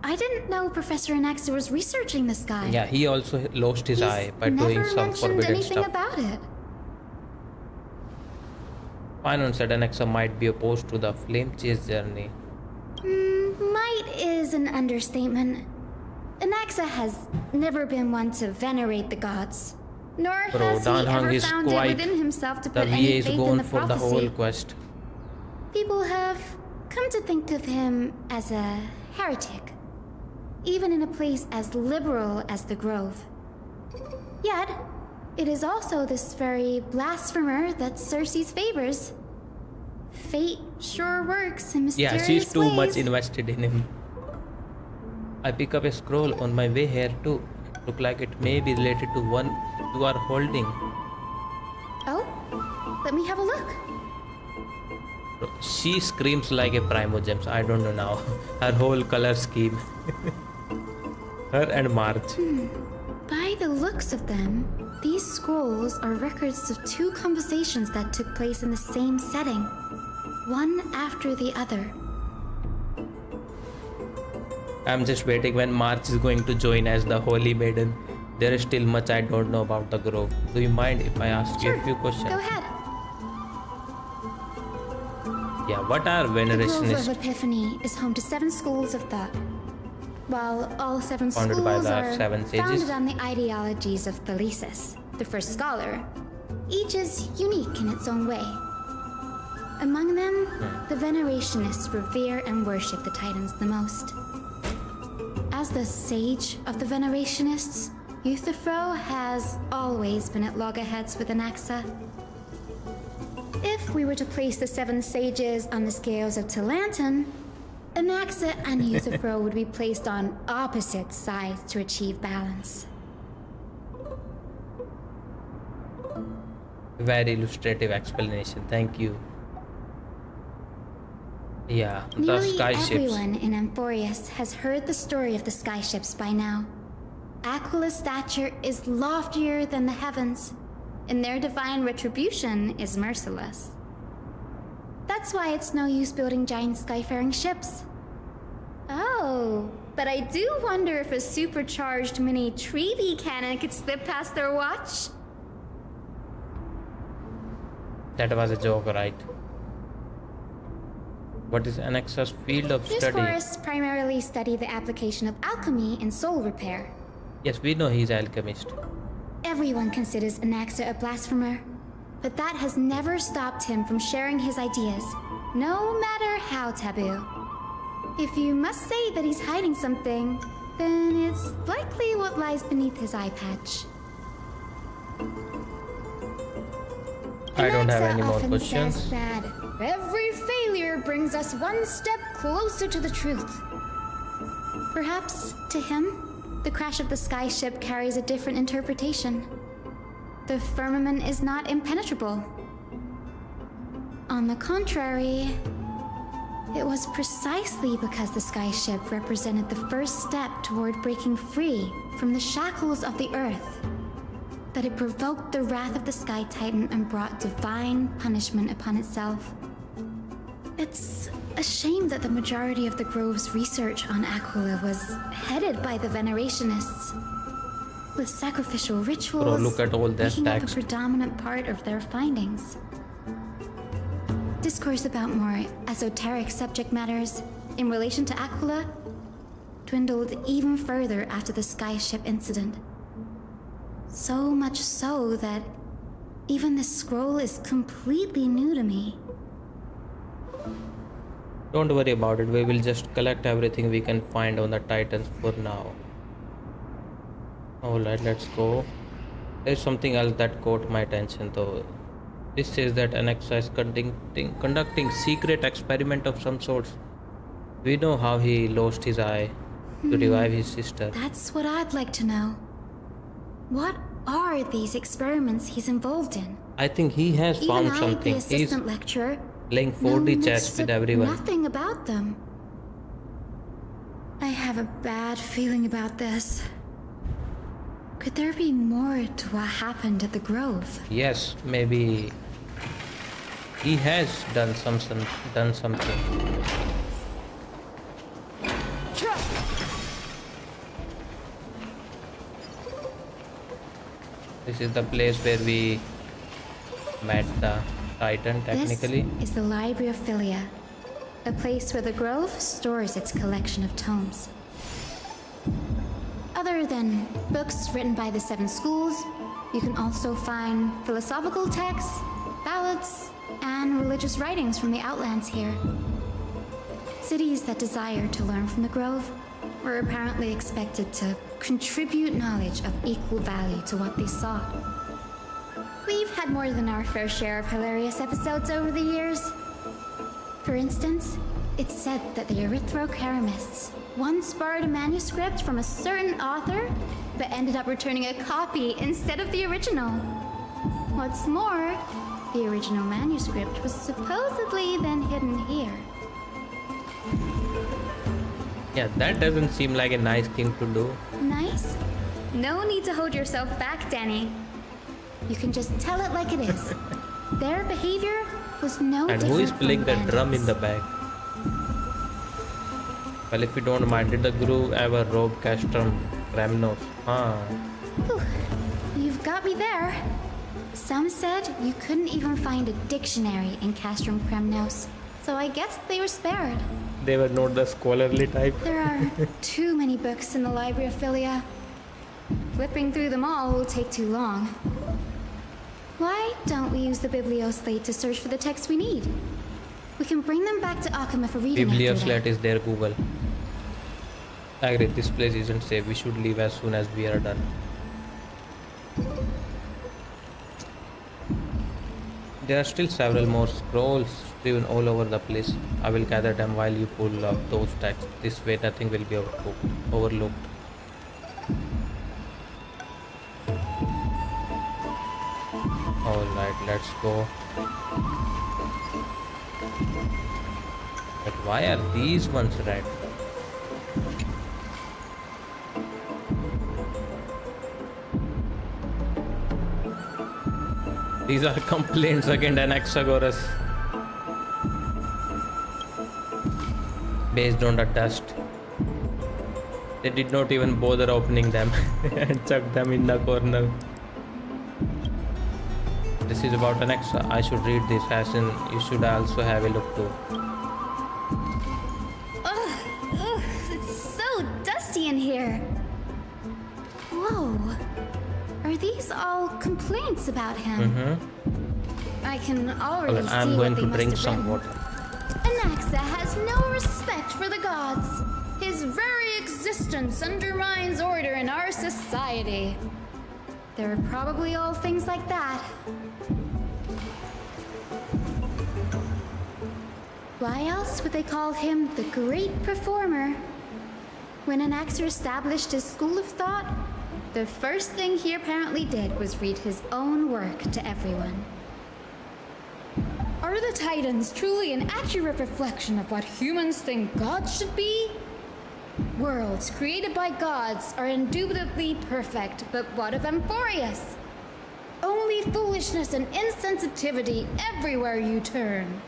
I didn't know Professor Anaxa was researching the sky. Yeah, he also lost his eye by Never doing some mentioned forbidden anything stuff. about it. Finon said Anaxa might be opposed to the flame chase journey. Might is an understatement. Anaxa has never been one to venerate the gods, nor Bro, has he Dan Hung ever is found it quite... within himself to The put VA any is faith in gone the for the prophecy. whole quest. People have come to think of him as a heretic, even in a place as liberal as the Grove. Yet, it is also this very blasphemer that Cersei's favors. Fate sure works in mysterious Yeah, she's too ways. much invested in him. I pick up a scroll on my way here too. Look like it may be related to one you are holding. Oh, let me have a look. Bro, she screams like a Primogems. I don't know now. Her whole color scheme. Her and March. By the looks of them, these scrolls are records of two conversations that took place in the same setting, one after the other. I'm just waiting when March is going to join as the Holy Maiden. There is still much I don't know about the Grove. Do you mind if I ask you a few questions? Go ahead. Yeah, what are The Grove of venerationists? Epiphany is home to 7 schools of thought. While all 7 Founded schools by the are 7 sages? founded on the ideologies of Thalesis, the first scholar, each is unique in its own way. Among them, the venerationists revere and worship the Titans the most. As the sage of the venerationists, Euthyphro has always been at loggerheads with Anaxa. If we were to place the 7 sages on the scales of Talanton, Anaxa and Euthyphro would be placed on opposite sides to achieve balance. Very illustrative explanation. Thank you. Yeah, the Nearly sky ships. everyone in Amphorius has heard the story of the sky ships by now. Aquila's stature is loftier than the heavens, and their divine retribution is merciless. That's why it's no use building giant skyfaring ships. Oh, but I do wonder if a supercharged mini Treaty cannon could slip past their watch. That was a joke, right? What is Anaxa's field of study? Esports primarily study the application of alchemy in soul repair. Yes, we know he's alchemist. Everyone considers Anaxa a blasphemer, but that has never stopped him from sharing his ideas, no matter how taboo. If you must say that he's hiding something, then it's likely what lies beneath his eye patch. I don't have any more often questions. says that every failure brings us one step closer to the truth. Perhaps, to him, the crash of the sky ship carries a different interpretation. The firmament is not impenetrable. On the contrary, it was precisely because the sky ship represented the first step toward breaking free from the shackles of the earth that it provoked the wrath of the Sky Titan and brought divine punishment upon itself. It's a shame that the majority of the Grove's research on Aquila was headed by the venerationists, with sacrificial rituals Bro, look at all that making up a text. predominant part of their findings. Discourse about more esoteric subject matters in relation to Aquila dwindled even further after the sky ship incident. So much so that even this scroll is completely new to me. Don't worry about it. We will just collect everything we can find on the Titans for now. Alright, let's go. There's something else that caught my attention though. This says that Anaxa is conducting secret experiment of some sort. We know how he lost his eye to revive his sister. That's what I'd like to know. What are these experiments he's involved in? I think he has found Even I, something. the He's assistant lecturer, playing know 4D chess next with to everyone. nothing about them. I have a bad feeling about this. Could there be more to what happened at the Grove? Yes, maybe he has done something. This is the place where we met the Titan, technically. This is the Library of Philia, a place where the Grove stores its collection of tomes. Other than books written by the 7 schools, you can also find philosophical texts, ballads, and religious writings from the Outlands here. Cities that desire to learn from the Grove were apparently expected to contribute knowledge of equal value to what they sought. We've had more than our fair share of hilarious episodes over the years. For instance, it's said that the Erythrocheramists once borrowed a manuscript from a certain author, but ended up returning a copy instead of the original. What's more, the original manuscript was supposedly then hidden here. Yeah, that doesn't seem like a nice thing to do. Nice? No need to hold yourself back, Danny. You can just tell it like it is. Their behavior was no And different who is playing the from drum in the back? Well, if you don't mind, did the guru ever rob Castrum Ramnos? Whew, you've got me there. Some said you couldn't even find a dictionary in Castrum Kremnos, so I guess they were spared. They were not the scholarly type. There are too many books in the Library of Philia. Flipping through them all will take too long. Why don't we use the Biblioslate to search for the texts we need? We can bring them back to Akama for reading after that. Biblioslate is their Google. I agree, this place isn't safe. We should leave as soon as we are done. There are still several more scrolls strewn all over the place. I will gather them while you pull up those texts. This way nothing will be overlooked. Alright, let's go. But why are these ones red? These are complaints against Anaxagoras based on the dust. They did not even bother opening them and chucked them in the corner. This is about Anaxa. I should read this, as in you should also have a look too. Ugh, it's so dusty in here. Whoa. Are these all complaints about him? I can already see I'm going what to they drink must have some written. water. Anaxa has no respect for the gods. His very existence undermines order in our society. They're probably all things like that. Why else would they call him the great performer? When Anaxer established his school of thought, the first thing he apparently did was read his own work to everyone. Are the Titans truly an accurate reflection of what humans think gods should be? Worlds created by gods are indubitably perfect, but what of Amphorius? Only foolishness and insensitivity everywhere you turn.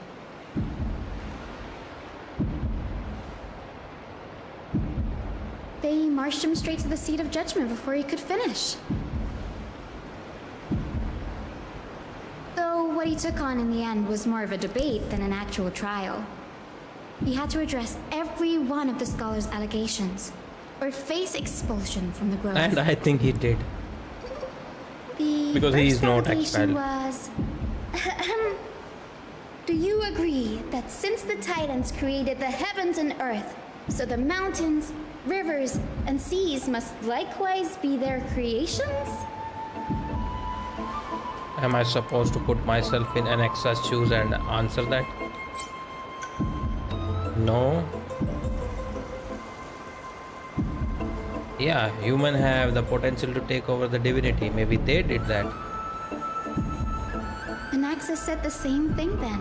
They marched him straight to the seat of judgment before he could finish. Though what he took on in the end was more of a debate than an actual trial. He had to address every one of the scholar's allegations, or face expulsion from the Grove. And I think he did. Because he is not expelled. Was, do you agree that since the Titans created the heavens and earth, so the mountains, rivers, and seas must likewise be their creations? Am I supposed to put myself in Anaxa's shoes and answer that? No. Yeah, humans have the potential to take over the divinity. Maybe they did that. Anaxa said the same thing then.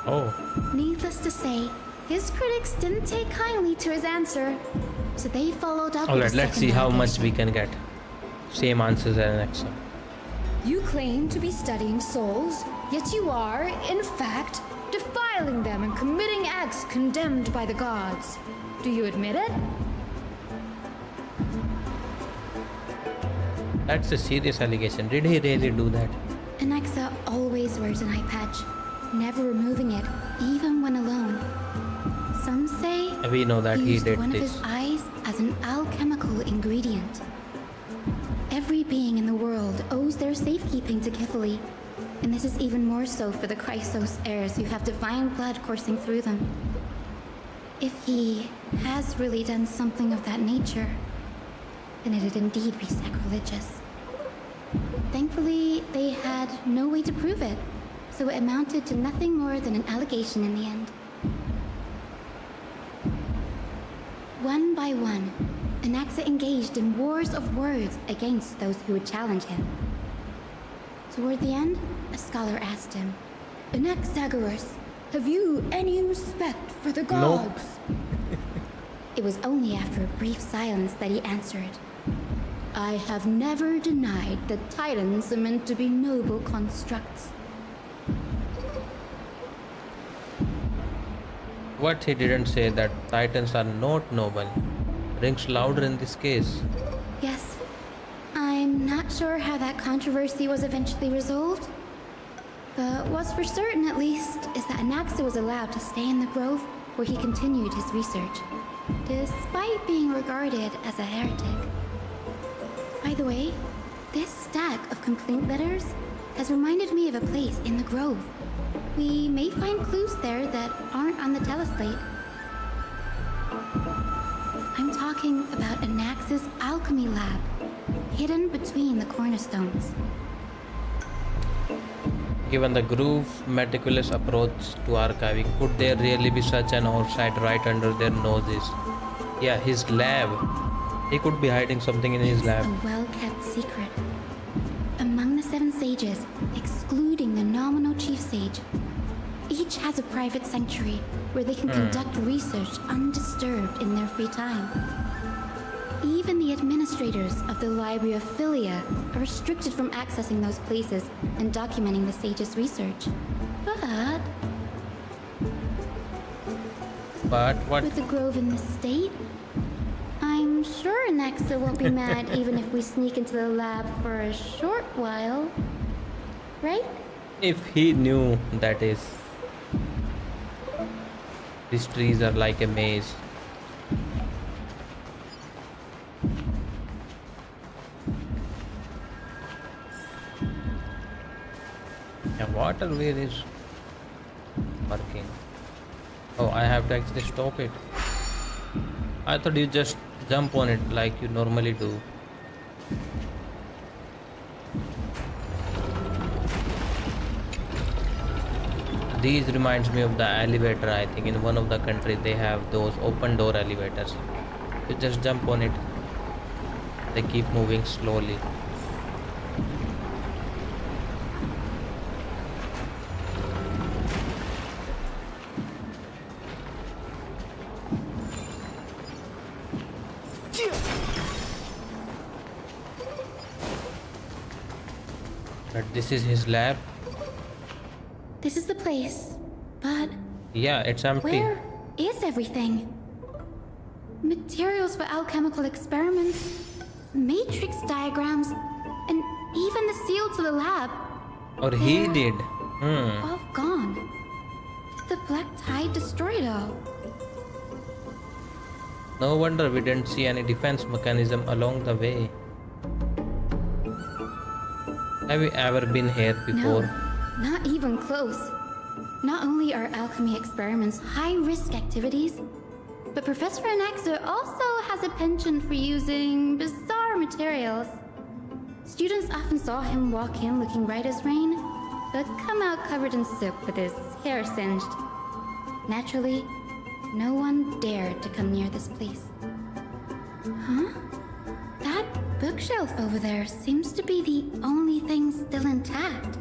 Oh. Needless to say, his critics didn't take kindly to his answer, so they followed up with Alright, a let's see second how much allegation. we can get. Same answers as Anaxa. You claim to be studying souls, yet you are, in fact, defiling them and committing acts condemned by the gods. Do you admit it? That's a serious allegation. Did he really do that? Anaxa always wears an eye patch, never removing it, even when alone. Some say We know that he used did one of this. his eyes as an alchemical ingredient. Every being in the world owes their safekeeping to Kifili, and this is even more so for the Chrysos heirs who have divine blood coursing through them. If he has really done something of that nature, then it'd indeed be sacrilegious. Thankfully, they had no way to prove it, so it amounted to nothing more than an allegation in the end. One by one, Anaxa engaged in wars of words against those who would challenge him. Toward the end, a scholar asked him, Anaxagoras, have you any respect for the gods? It was only after a brief silence that he answered, I have never denied that titans are meant to be noble constructs. What he didn't say that titans are not noble rings louder in this case. Yes, I'm not sure how that controversy was eventually resolved. But what's for certain, at least, is that Anaxa was allowed to stay in the grove where he continued his research, despite being regarded as a heretic. By the way, this stack of complaint letters has reminded me of a place in the grove. We may find clues there that aren't on the teleslate. I'm talking about Anaxa's alchemy lab, hidden between the cornerstones. Given the groove meticulous approach to archiving, could there really be such an oversight right under their noses? Yeah, his lab. He could be hiding something in his lab. A well-kept secret. Among the 7 sages, excluding the nominal chief sage, each has a private sanctuary where they can conduct research undisturbed in their free time. Even the administrators of the Library of Philia are restricted from accessing those places and documenting the sage's research. But what? With the grove in this state, I'm sure Anaxa won't be mad even if we sneak into the lab for a short while. Right? If he knew that is. These trees are like a maze. Yeah, water wheel is working. Oh, I have to actually stop it. I thought you just jump on it like you normally do. These reminds me of the elevator. I think in one of the countries they have those open door elevators. You just jump on it. They keep moving slowly. But this is his lab. This is the place, but Yeah, it's empty. where is everything? Materials for alchemical experiments, matrix diagrams, and even the seal to the lab. Or he They're did. all gone. The black tide destroyed it all. No wonder we didn't see any defense mechanism along the way. Have you ever been here before? No, not even close. Not only are alchemy experiments high-risk activities, but Professor Anaxa also has a penchant for using bizarre materials. Students often saw him walk in looking bright as rain, but come out covered in soot with his hair singed. Naturally, no one dared to come near this place. Huh? That bookshelf over there seems to be the only thing still intact.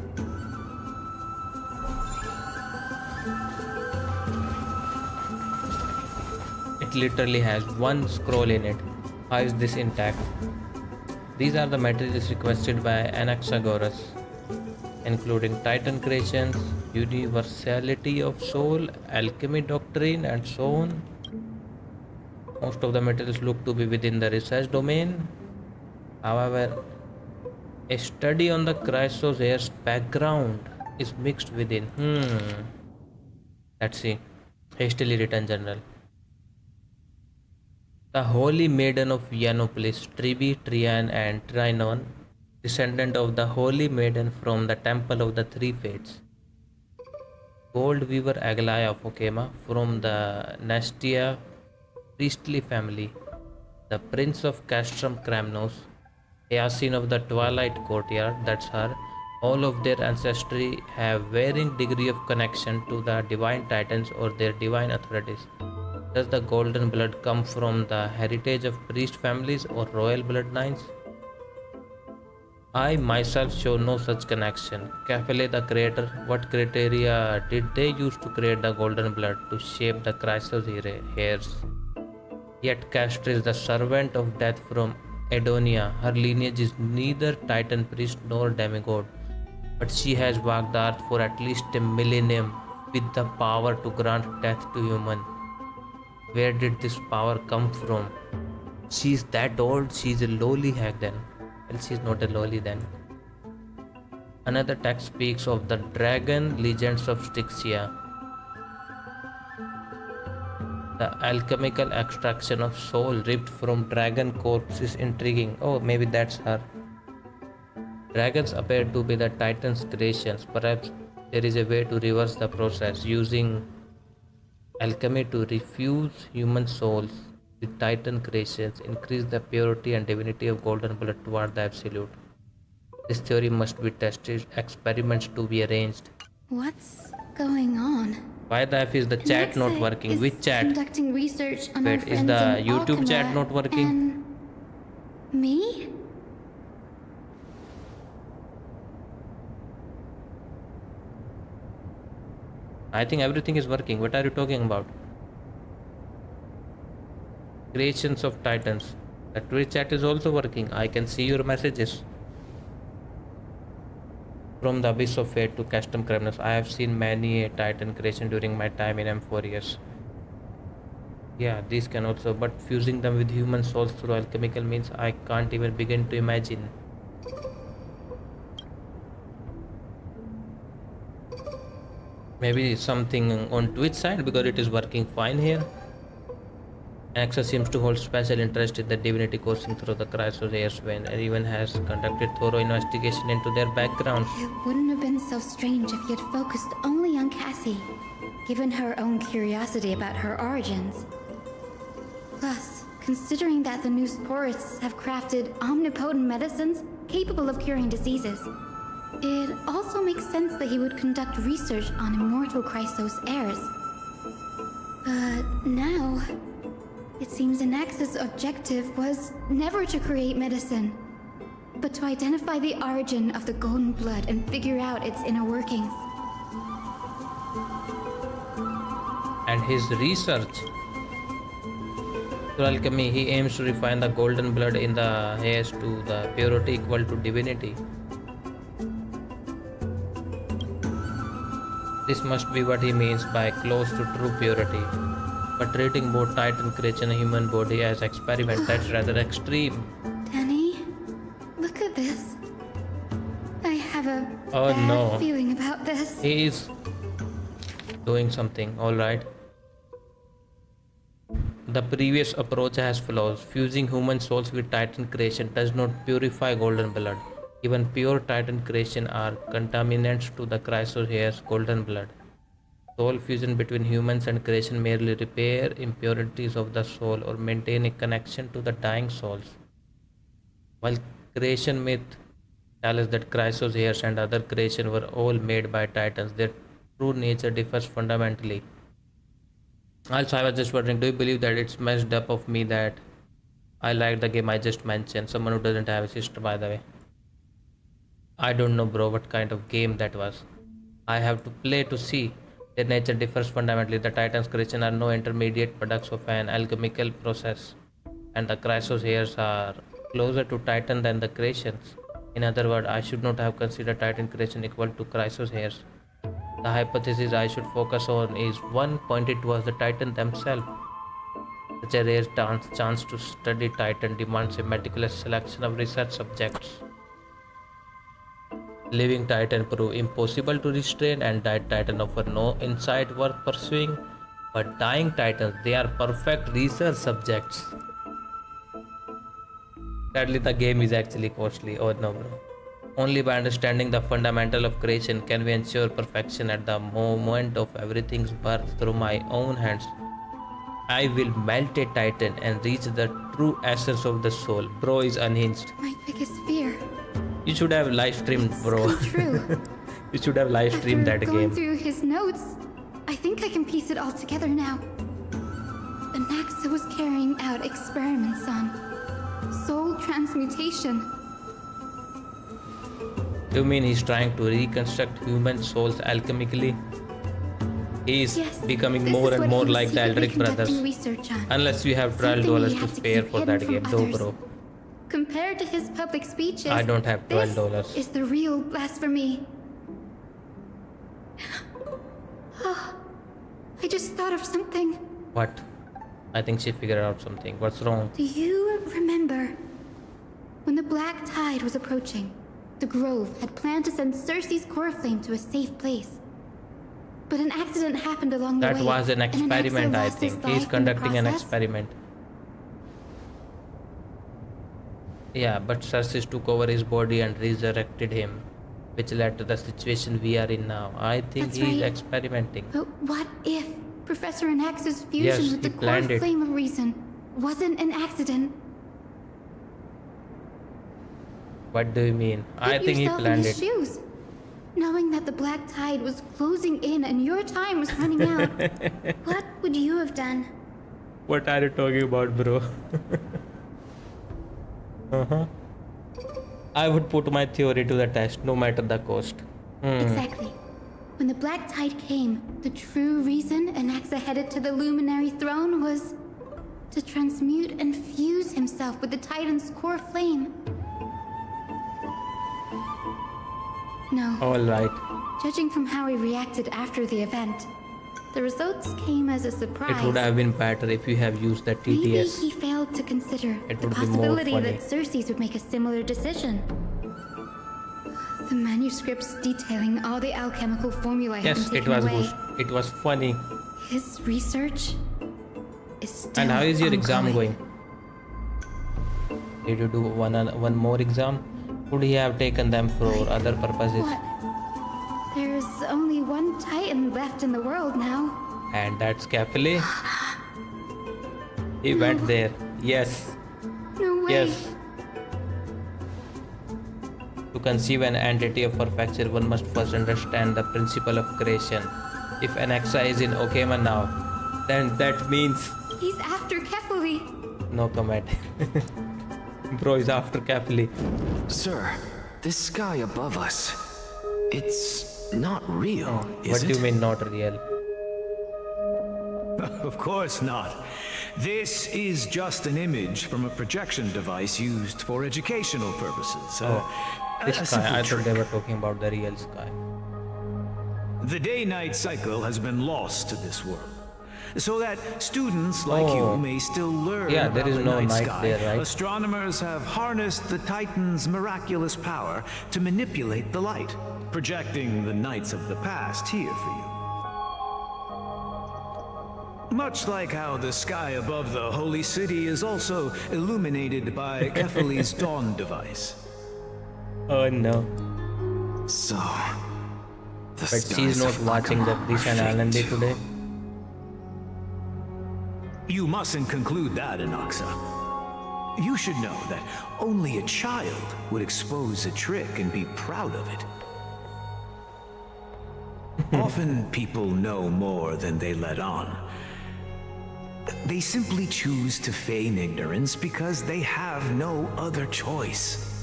It literally has one scroll in it. How is this intact? These are the materials requested by Anaxagoras, including Titan creations, universality of soul, alchemy doctrine, and so on. Most of the materials look to be within the research domain. However, A study on the Chrysos Air's background is mixed within. Let's see. Hastily written journal. The holy maiden of Yianopolis, Tribi, Trian, and Trinon, descendant of the holy maiden from the temple of the three fates. Gold weaver Aglaya of Okema from the Nastia priestly family. The prince of Castrum Cramnos, Yasin of the Twilight Courtyard, that's her. All of their ancestry have varying degree of connection to the divine titans or their divine authorities. Does the golden blood come from the heritage of priest families or royal bloodlines? I myself show no such connection. Kefele the creator, what criteria did they use to create the golden blood to shape the Chrysos hairs? Yet Castor is the servant of death from Edonia. Her lineage is neither titan priest nor demigod, but she has walked the earth for at least a millennium with the power to grant death to human. Where did this power come from? She's that old, she's a lowly hag then. Well, she's not a lowly then. Another text speaks of the dragon legends of Styxia. The alchemical extraction of soul ripped from dragon corpse is intriguing. Oh, maybe that's her. Dragons appear to be the Titan's creations. Perhaps there is a way to reverse the process using alchemy to refuse human souls with Titan creations, increase the purity and divinity of golden blood toward the absolute. This theory must be tested, experiments to be arranged. What's going on? Why the F is the chat not working? Which chat? Conducting research on our Wait, is friends the in YouTube chat Alchema not working? and me? I think everything is working. What are you talking about? Creations of Titans. The Twitch chat is also working. I can see your messages. From the Abyss of Fate to Custom Criminals, I have seen many a Titan creation during my time in M4S. Yeah, these can also, but fusing them with human souls through alchemical means I can't even begin to imagine. Maybe something on Twitch side because it is working fine here. Axa seems to hold special interest in the divinity coursing through the Chrysos Airswain and even has conducted thorough investigation into their backgrounds. It wouldn't have been so strange if he had focused only on Cassie, given her own curiosity about her origins. Plus, considering that the new sporists have crafted omnipotent medicines capable of curing diseases, it also makes sense that he would conduct research on immortal Chrysos heirs. But now, it seems Anax's objective was never to create medicine, but to identify the origin of the golden blood and figure out its inner workings. And his research through alchemy, he aims to refine the golden blood in the hairs to the purity equal to divinity. This must be what he means by close to true purity. But treating both Titan creation and human body as experiment, that's rather extreme. Danny, look at this. I have a Oh bad no. feeling about this. He is doing something, alright. The previous approach has flaws. Fusing human souls with Titan creation does not purify golden blood. Even pure Titan creation are contaminants to the Chrysos hair's golden blood. Soul fusion between humans and creation merely repair impurities of the soul or maintain a connection to the dying souls. While creation myth tells us that Chrysos hairs and other creation were all made by Titans, their true nature differs fundamentally. Also, I was just wondering, do you believe that it's messed up of me that I like the game I just mentioned? Someone who doesn't have a sister, by the way. I don't know, bro, what kind of game that was. I have to play to see. Their nature differs fundamentally. The Titans' creation are no intermediate products of an alchemical process, and the Chrysos hairs are closer to Titan than the creations. In other words, I should not have considered Titan creation equal to Chrysos hairs. The hypothesis I should focus on is one pointed towards the Titan themselves. Such a rare chance to study Titan demands a meticulous selection of research subjects. Living Titan prove impossible to restrain, and Dead Titan offer no insight worth pursuing. But Dying Titans, they are perfect research subjects. Sadly, the game is actually costly. Oh no, bro. Only by understanding the fundamental of creation can we ensure perfection at the moment of everything's birth. Through my own hands, I will melt a titan and reach the true essence of the soul. Bro is unhinged. My biggest fear. You should have live streamed, bro. Come true. You should have live streamed that After going game. through his notes, I think I can piece it all together now. Anaxa was carrying out experiments on soul transmutation. You mean he's trying to reconstruct human souls alchemically? He's Yes, becoming this more is and what more he was like the secretly Eldrick brothers. conducting research on. Unless you have Something $12 he to had to spare keep for hidden that from game. No, others. bro. Compared to his public speeches, I don't have $12. This is the real blasphemy. Oh, I just thought of something. What? I think she figured out something. What's wrong? Do you remember when the black tide was approaching? The Grove had planned to send Cersei's core flame to a safe place. But an accident happened along the way. That was an and Anaxa experiment, I lost his think. life He's in the conducting an process. experiment. Yeah, but Cersei took over his body and resurrected him, which led to the situation we are in now. I think That's he's right. experimenting. But what if Professor Anaxa's fusion Yes, with the he core planned it. flame of reason wasn't an accident? What do you mean? I Put think he yourself in planned his it. shoes. Knowing that the black tide was closing in and your time was running out, what would you have done? What are you talking about, bro? I would put my theory to the test, no matter the cost. Exactly. When the black tide came, the true reason Anaxa headed to the luminary throne was to transmute and fuse himself with the Titan's core flame. No. Alright. Judging from how he reacted after the event, the results came as a surprise. It would have been better if you have used the Maybe TTS. he failed to consider It the would be more possibility funny. that Cersei's would make a similar decision. The manuscripts detailing all the alchemical formulae have Yes, been it taken was away. good. It was funny. His research is still And how is your exam ongoing. going? Did you do one more exam? Could he have taken them for other purposes? What? There's only one Titan left in the world now. And that's Catholic. He went there. Yes. No way. Yes. To conceive an entity of perfection, one must first understand the principle of creation. If Anaxa is in Okema now, then that means... He's after Kefali. No comment. Bro is after Catholic. Sir, this sky above us, it's not real, is What it? do you mean not real? Of course not. This is just an image from a projection device used for educational purposes. This a sky, I simple thought they were talking about the real sky. The day-night cycle has been lost to this world, so that students like Oh. you may still learn Yeah, about there is the no night night sky. there, right? Astronomers have harnessed the Titan's miraculous power to manipulate the light, projecting the nights of the past here for you. Much like how the sky above the holy city is also illuminated by Kefali's dawn device. Oh no. So, But she's not watching the Krishan Anandi today. You mustn't conclude that, Anaxa. You should know that only a child would expose a trick and be proud of it. Often people know more than they let on. They simply choose to feign ignorance because they have no other choice.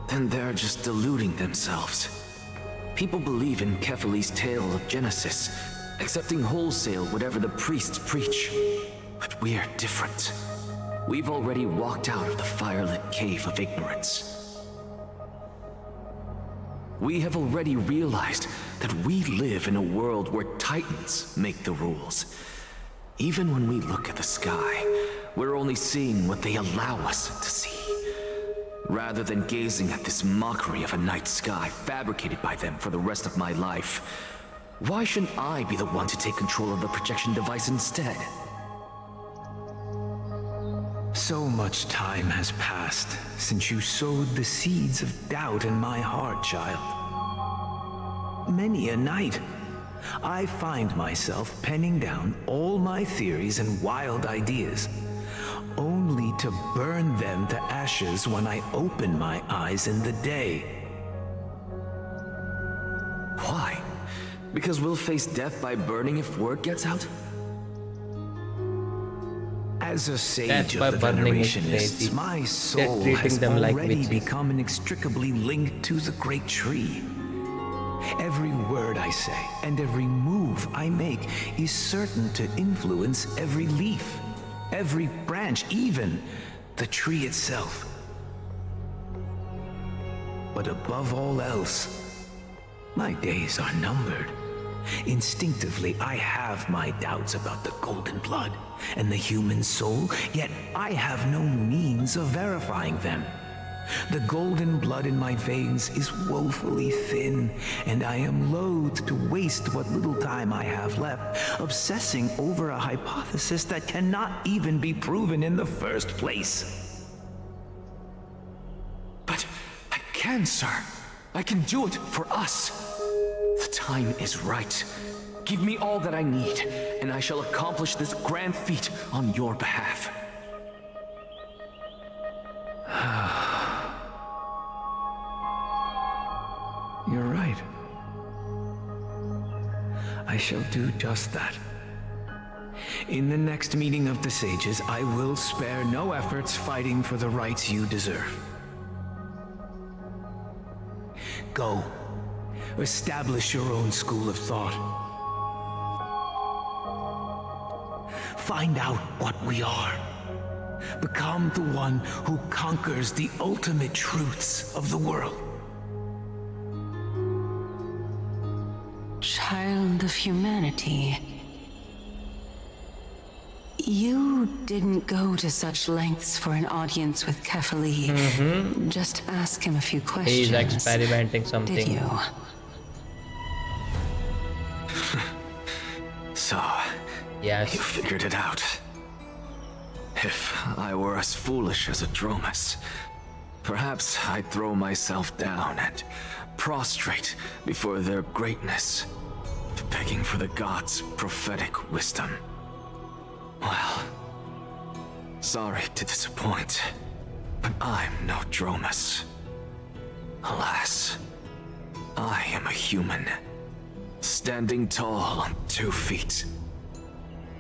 then they're just deluding themselves. People believe in Kefali's tale of Genesis, accepting wholesale whatever the priests preach. But we're different. We've already walked out of the firelit cave of ignorance. We have already realized that we live in a world where Titans make the rules. Even when we look at the sky, we're only seeing what they allow us to see. Rather than gazing at this mockery of a night sky fabricated by them for the rest of my life, why shouldn't I be the one to take control of the projection device instead? So much time has passed since you sowed the seeds of doubt in my heart, child. Many a night, I find myself penning down all my theories and wild ideas, only to burn them to ashes when I open my eyes in the day. Why? Because we'll face death by burning if word gets out? As a Death sage by of the burning is Venerationists, crazy. my They're soul treating has them like already witches. become inextricably linked to the great tree. Every word I say and every move I make is certain to influence every leaf, every branch, even the tree itself. But above all else, my days are numbered. Instinctively, I have my doubts about the golden blood and the human soul, yet I have no means of verifying them. The golden blood in my veins is woefully thin, and I am loath to waste what little time I have left obsessing over a hypothesis that cannot even be proven in the first place. But I can, sir. I can do it for us. The time is right. Give me all that I need, and I shall accomplish this grand feat on your behalf. You're right. I shall do just that. In the next meeting of the sages, I will spare no efforts fighting for the rights you deserve. Go. Establish your own school of thought. Find out what we are. Become the one who conquers the ultimate truths of the world. Child of humanity. You didn't go to such lengths for an audience with Kefali. Just ask him a few questions. He's experimenting something. Did you? So, yes, you figured it out. If I were as foolish as a Dromus, perhaps I'd throw myself down and prostrate before their greatness, begging for the gods' prophetic wisdom. Well, sorry to disappoint, but I'm no Dromus. Alas, I am a human, standing tall on 2 feet,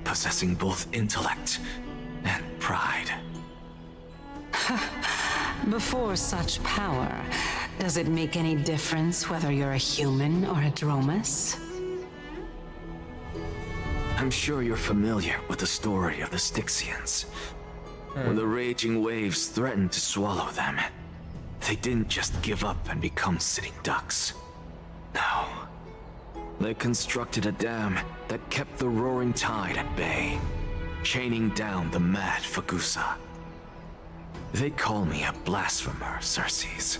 possessing both intellect and pride. Before such power, does it make any difference whether you're a human or a Dromus? I'm sure you're familiar with the story of the Styxians. When the raging waves threatened to swallow them, they didn't just give up and become sitting ducks. No. They constructed a dam that kept the roaring tide at bay, chaining down the mad Fagusa. They call me a blasphemer, Circes.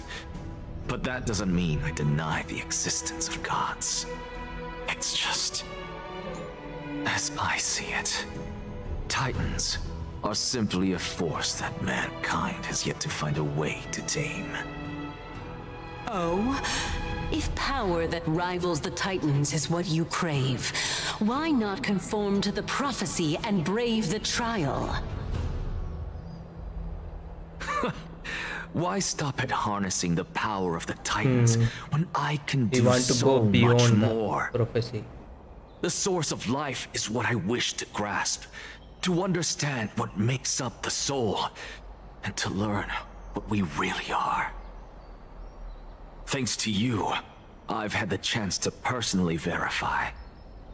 But that doesn't mean I deny the existence of gods. It's just, as I see it, Titans are simply a force that mankind has yet to find a way to tame. Oh? If power that rivals the Titans is what you crave, why not conform to the prophecy and brave the trial? Why stop at harnessing the power of the Titans when I can do want to so go beyond much the more? prophecy. The source of life is what I wish to grasp, to understand what makes up the soul, and to learn what we really are. Thanks to you, I've had the chance to personally verify,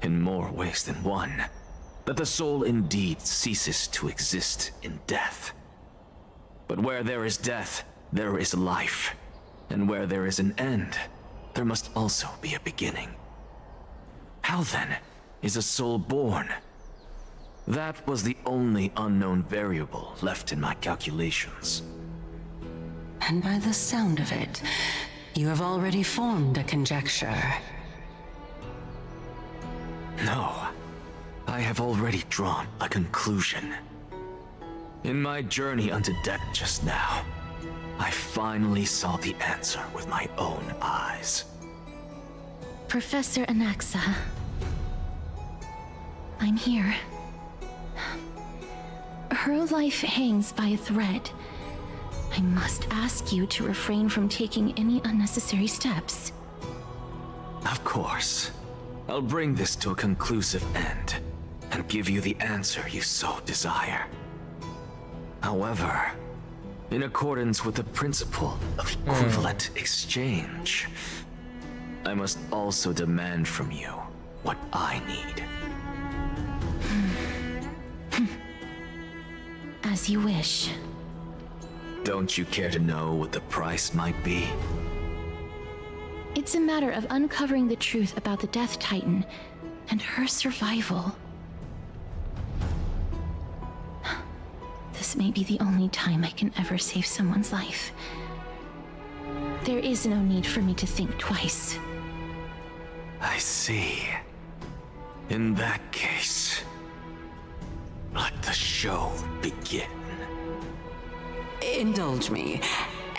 in more ways than one, that the soul indeed ceases to exist in death. But where there is death, there is life. And where there is an end, there must also be a beginning. How then is a soul born? That was the only unknown variable left in my calculations. And by the sound of it, you have already formed a conjecture. No. I have already drawn a conclusion. In my journey unto death just now, I finally saw the answer with my own eyes. Professor Anaxa, I'm here. Her life hangs by a thread. I must ask you to refrain from taking any unnecessary steps. Of course. I'll bring this to a conclusive end and give you the answer you so desire. However, in accordance with the principle of equivalent exchange, I must also demand from you what I need. As you wish. Don't you care to know what the price might be? It's a matter of uncovering the truth about the Death Titan and her survival. This may be the only time I can ever save someone's life. There is no need for me to think twice. I see. In that case, let the show begin. Indulge me.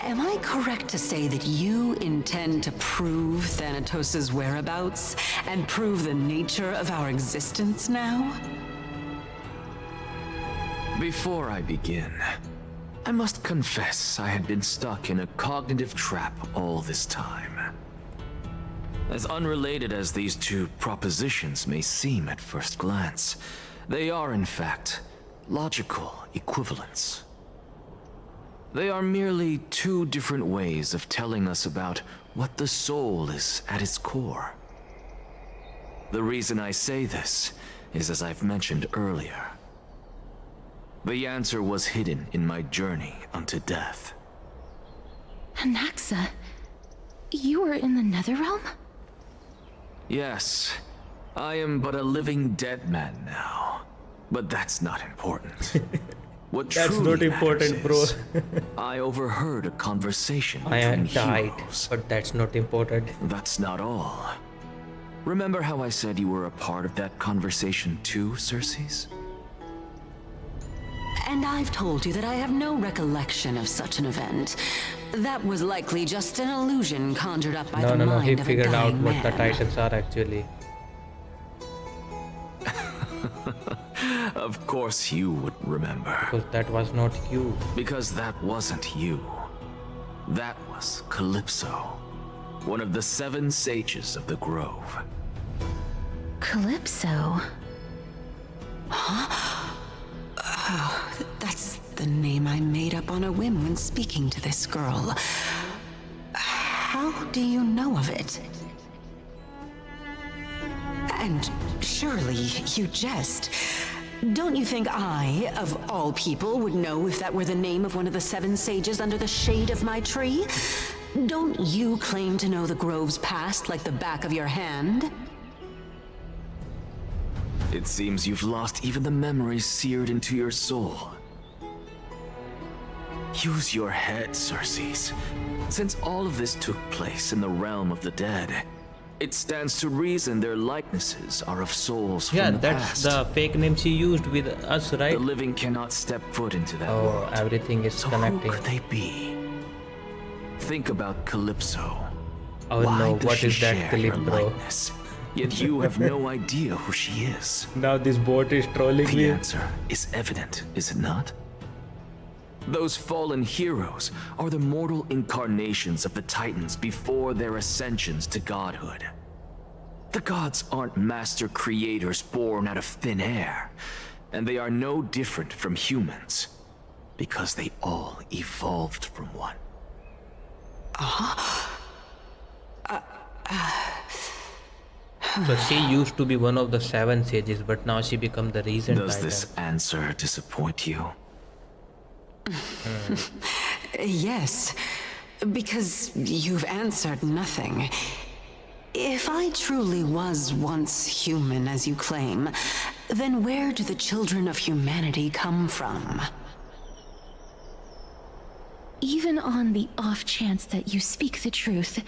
Am I correct to say that you intend to prove Thanatos' whereabouts and prove the nature of our existence now? Before I begin, I must confess I had been stuck in a cognitive trap all this time. As unrelated as these two propositions may seem at first glance, they are in fact logical equivalents. They are merely two different ways of telling us about what the soul is at its core. The reason I say this is, as I've mentioned earlier, the answer was hidden in my journey unto death. Anaxa, you were in the Netherrealm? Yes, I am but a living dead man now, but that's not important. What That's truly not important, bro. is, I overheard a conversation I am between died, heroes. but that's not important. That's not all. Remember how I said you were a part of that conversation too, Circes? And I've told you that I have no recollection of such an event. That was likely just an illusion conjured up by the No, mind he of a figured out dying what the man. Titans are actually. Of course you would remember. Because that was not you. Because that wasn't you. That was Calypso, one of the 7 sages of the Grove. Calypso? Huh? Oh, that's the name I made up on a whim when speaking to this girl. How do you know of it? And surely you jest. Don't you think I, of all people, would know if that were the name of one of the 7 sages under the shade of my tree? Don't you claim to know the Grove's past like the back of your hand? It seems you've lost even the memories seared into your soul. Use your head, Circes. Since all of this took place in the realm of the dead, it stands to reason their likenesses are of souls Yeah, from the that's past. the fake name she used with us, right? The living cannot step foot into that Oh, world. everything is So connecting. who could they be? Think about Calypso. Oh Why no, does what she is that share clip, your bro? likeness? Yet you have no idea who she is. Now this bot is trolling The me. answer is evident, is it not? Those fallen heroes are the mortal incarnations of the Titans before their ascensions to godhood. The gods aren't master creators born out of thin air, and they are no different from humans, because they all evolved from one. So she used to be one of the 7 sages, but now she become the recent Does Titan. this answer disappoint you? Yes, because you've answered nothing. If I truly was once human, as you claim, then where do the children of humanity come from? even on the off chance that you speak the truth,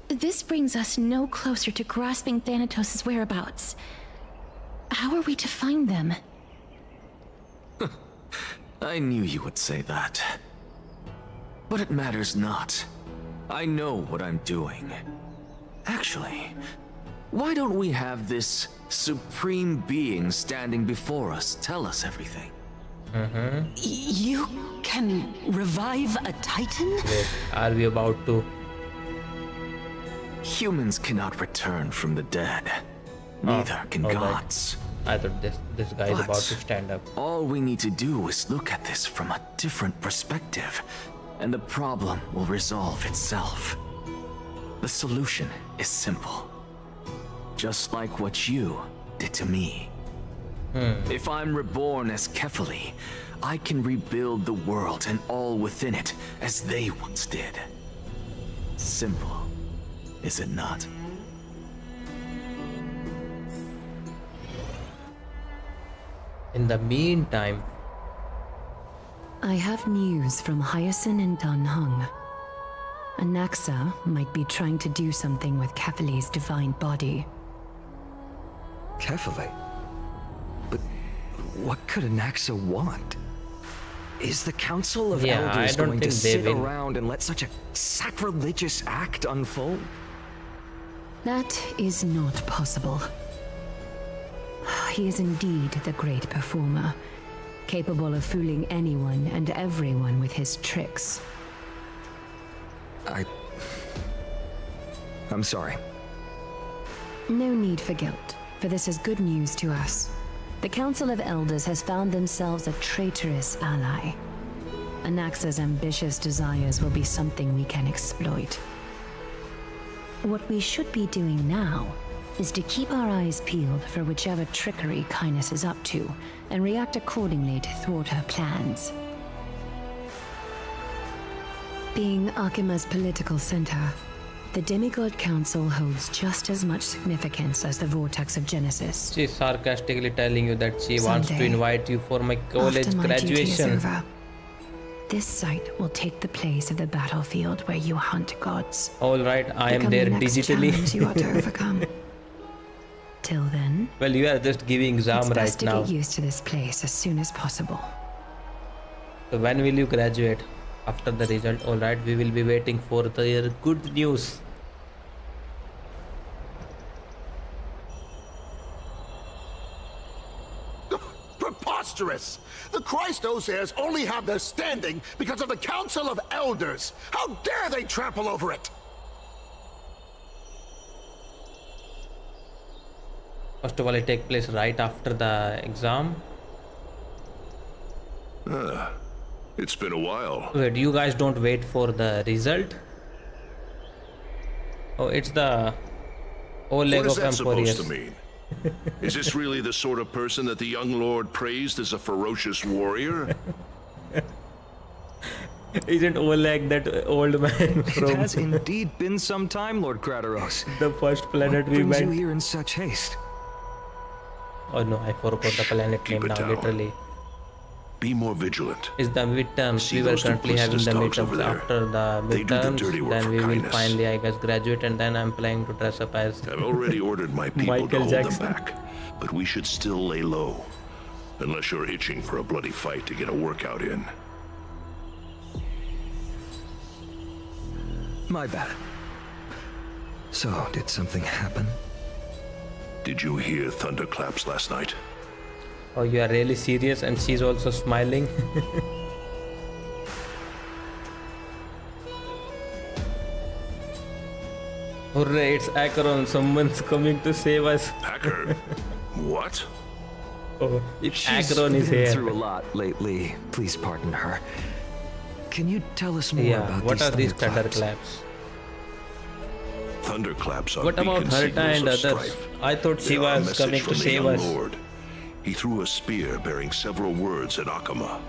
this brings us no closer to grasping Thanatos' whereabouts. How are we to find them? I knew you would say that. But it matters not. I know what I'm doing. Actually, why don't we have this supreme being standing before us tell us everything? You can revive a titan? Wait, are we about to? Humans cannot return from the dead. Neither can gods. I thought this guy is about to stand up. All we need to do is look at this from a different perspective, and the problem will resolve itself. The solution is simple. Just like what you did to me. If I'm reborn as Kefali, I can rebuild the world and all within it as they once did. Simple, is it not? In the meantime, I have news from Hyacinth and Danheng. Anaxa might be trying to do something with Kefali's divine body. Kefali? But what could Anaxa want? Is the Council of Elders going to sit around and let such a sacrilegious act unfold? That is not possible. He is indeed the great performer, capable of fooling anyone and everyone with his tricks. I'm sorry. No need for guilt, for this is good news to us. The Council of Elders has found themselves a traitorous ally. Anaxa's ambitious desires will be something we can exploit. What we should be doing now is to keep our eyes peeled for whichever trickery Kynus is up to, and react accordingly to thwart her plans. Being Akima's political center, the Demigod Council holds just as much significance as the Vortex of Genesis. She's sarcastically telling you that she wants to Someday, invite you for my college after my duty is graduation. over, this site will take the place of the battlefield where you hunt gods. Alright, I am Become there the next digitally. challenge you are to overcome. Till then, Well, you are just giving exam it's best right to now. get used to this place as soon as possible. So when will you graduate? After the result, alright, we will be waiting for the good news. Preposterous! The Christosairs only have their standing because of the Council of Elders! How dare they trample over it! First of all, it takes place right after the exam. It's been a while. Wait, you guys don't wait for the result? Oh, it's the old leg What is of that Emporius. supposed to mean? Is this really the sort of person that the young lord praised as a ferocious warrior? Isn't Oleg that old man from... It has indeed been some time, Lord Krateros. The first planet What we brings met. you here in such haste? Oh no, I forgot the planet name now, literally. Be more vigilant. It's the midterms. See We were those currently having the duplicitous dogs over midterms. there? After the They do the dirty midterms, work then for we will kindness. finally, I guess, graduate, and then I'm planning to dress up as I've already ordered my people to Michael hold Jackson. them back, but we should still lay low. Unless you're itching for a bloody fight to get a workout in. My bad. So, did something happen? Did you hear thunderclaps last night? Oh, you are really serious, and she's also smiling. Hooray, it's Acheron. Someone's coming to save us. Acher? What? Oh, if She's Acheron is been here. through a lot lately. Please pardon her. Can you tell us more Yeah, about what are these thunderclaps? thunderclaps? Thunderclaps are What about beacon Harta and signals of others? strife. I thought They she are a was message coming to from the save young us. Lord. He threw a spear bearing several words at Akama.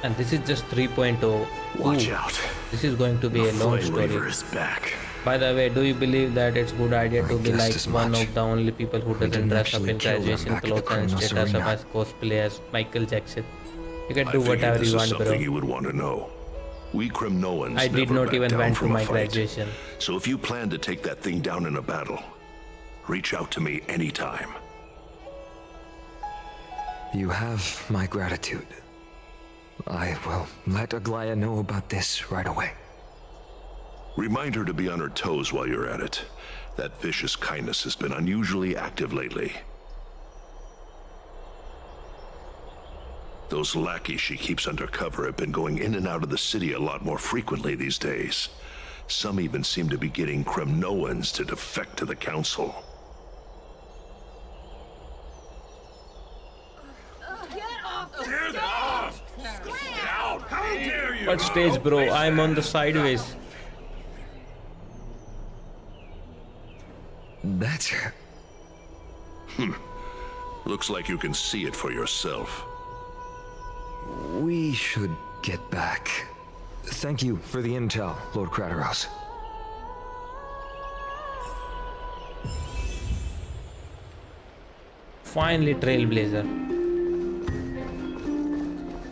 And this is just 3.0. Watch Ooh, out. This is going to be a long story. is back. By the way, do you believe that it's good idea to be guessed like as one much. of the only people who doesn't didn't dress up actually in kill them graduation back at the clothes and Kronos dress up Arena. as cosplay as Michael Jackson? You can I do figured whatever this you is want, bro. something you would want to know. We Kremnoans I did never not back even down went to from a my fight. graduation. So if you plan to take that thing down in a battle, reach out to me anytime. You have my gratitude. I will let Aglaya know about this right away. Remind her to be on her toes while you're at it. That vicious kindness has been unusually active lately. Those lackeys she keeps undercover have been going in and out of the city a lot more frequently these days. Some even seem to be getting Kremnoans to defect to the Council. What stage, bro? I'm on the sideways. That's Looks like you can see it for yourself. We should get back. Thank you for the intel, Lord Crateros. Finally, Trailblazer.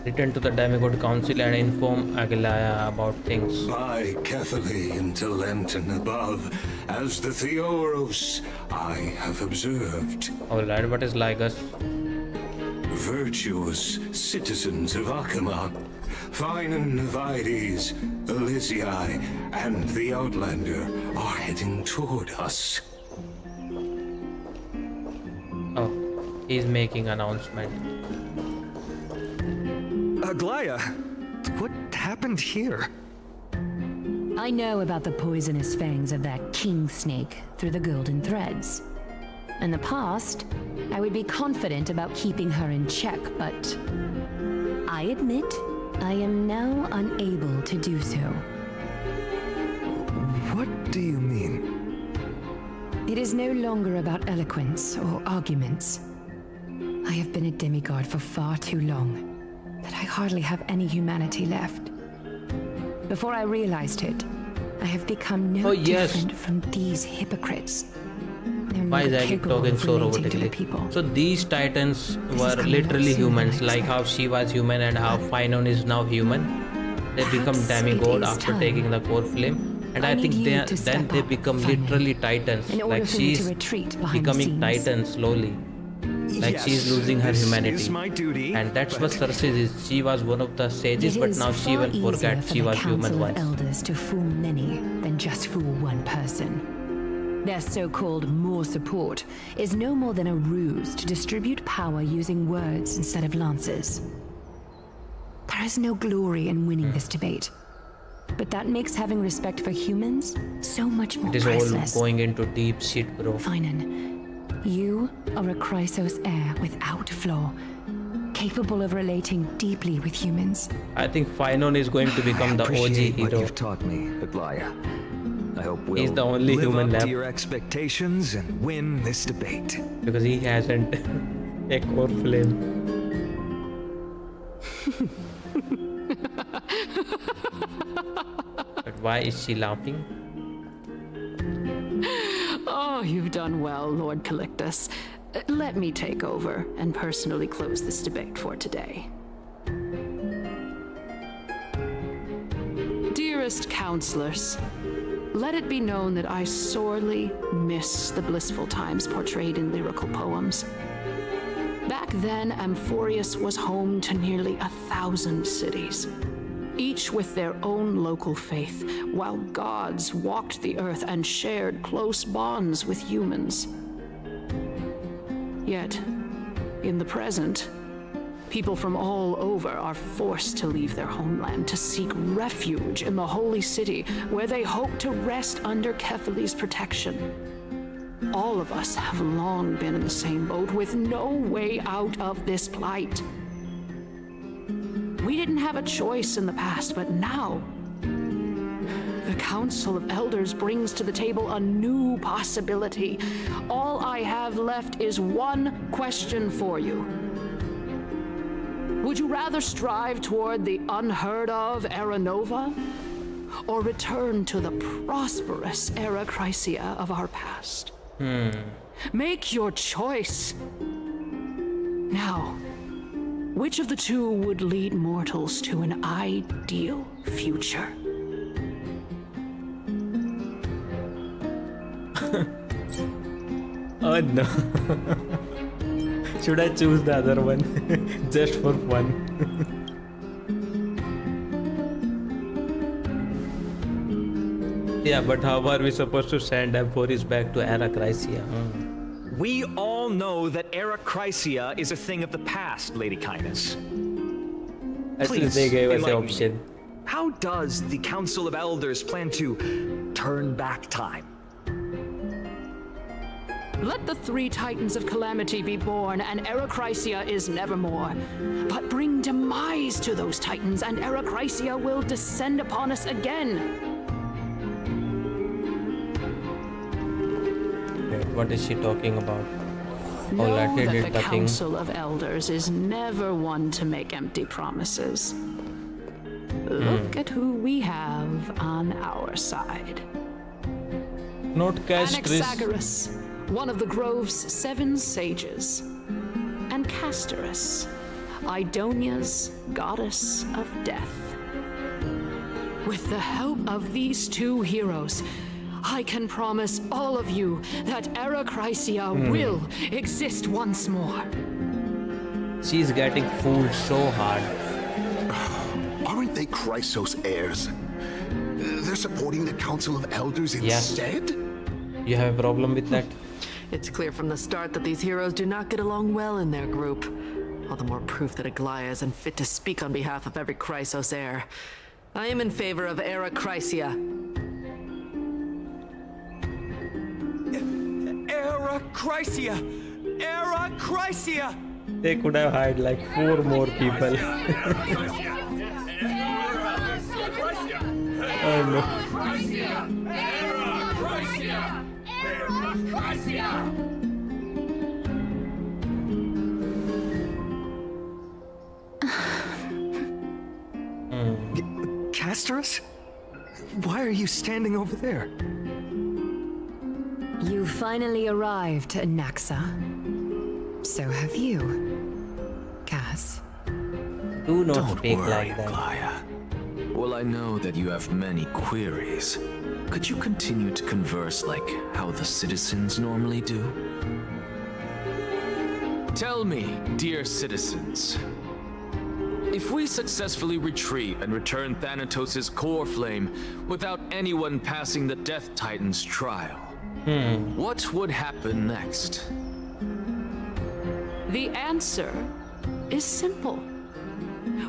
Return to the Demigod Council and inform Aglaya about things. By carefully into Lenten above, as the Theoros I have observed. Alright, what is Lygus? Virtuous citizens of Akama, fine UIDs, Elysiae, and the Outlander are heading toward us. Oh, he's making announcement. Aglaya, what happened here? I know about the poisonous fangs of that king snake through the golden threads. In the past, I would be confident about keeping her in check, but I admit I am now unable to do so. What do you mean? It is no longer about eloquence or arguments. I have been a demigod for far too long that I hardly have any humanity left. Before I realized it, I have become no different from these hypocrites. Why is Agik talking so robotically? So these titans were literally humans, like how she was human and how Phynon is now human. They become demigod after taking the core flame, and I think then they become literally titans. Like she's becoming titan slowly. Like she's losing her humanity. And that's what Cersei is. She was one of the sages, but now she will forget she was human once. Elders to fool many than just fool one person. Their so-called more support is no more than a ruse to distribute power using words instead of lances. There is no glory in winning this debate, but that makes having respect for humans so much more priceless. It is all going into deep shit, bro. Phynon, you are a Chrysos heir without flaw, capable of relating deeply with humans. I think Phynon is going to become the OG hero. What you've taught me, Aglaya. I hope we'll He's the only live human up left to your expectations and win this debate. because he hasn't a core flame. But why is she laughing? Oh, you've done well, Lord Calictus. Let me take over and personally close this debate for today. Dearest counselors, let it be known that I sorely miss the blissful times portrayed in lyrical poems. Back then, Amphorius was home to nearly 1,000 cities, each with their own local faith, while gods walked the earth and shared close bonds with humans. Yet, in the present, people from all over are forced to leave their homeland to seek refuge in the holy city, where they hope to rest under Kephales's protection. All of us have long been in the same boat, with no way out of this plight. We didn't have a choice in the past, but now, the Council of Elders brings to the table a new possibility. All I have left is one question for you. Would you rather strive toward the unheard of Era Nova, or return to the prosperous Era Chrysia of our past? Make your choice. Now, Which of the two would lead mortals to an ideal future? Oh no. Should I choose the other one? Just for fun. Yeah, but how are we supposed to send Amphoris back to Era Chrysia? We all know that Era Chrysia is a thing of the past, Lady Kindness. At least they gave us the option. How does the Council of Elders plan to turn back time? Let the three titans of calamity be born, and Era Chrysia is nevermore. But bring demise to those titans, and Era Chrysia will descend upon us again. Wait, what is she talking about? Know that he that did the the thing. Council of Elders is never one to make empty promises. Look at who we have on our side. Not Castris. Anaxagoras, one of the Grove's 7 sages, and Castorus, Idonia's goddess of death. With the help of these two heroes, I can promise all of you that Era Chrysia will exist once more. She's getting fooled so hard. Aren't they Chrysos heirs? They're supporting the Council of Elders instead? You have a problem with that? It's clear from the start that these heroes do not get along well in their group. All the more proof that Aglaya is unfit to speak on behalf of every Chrysos heir. I am in favor of Era Chrysia. Era Chrysia! Era Chrysia! They could have hired like 4 more people. Oh no. Castorus? Why are you standing over there? You finally arrived, Naxa. So have you, Cass. Do not Don't speak worry, like that. Aglaya. Well, I know that you have many queries. Could you continue to converse like how the citizens normally do? Tell me, dear citizens, if we successfully retreat and return Thanatos' core flame without anyone passing the Death Titan's trial, what would happen next? The answer is simple.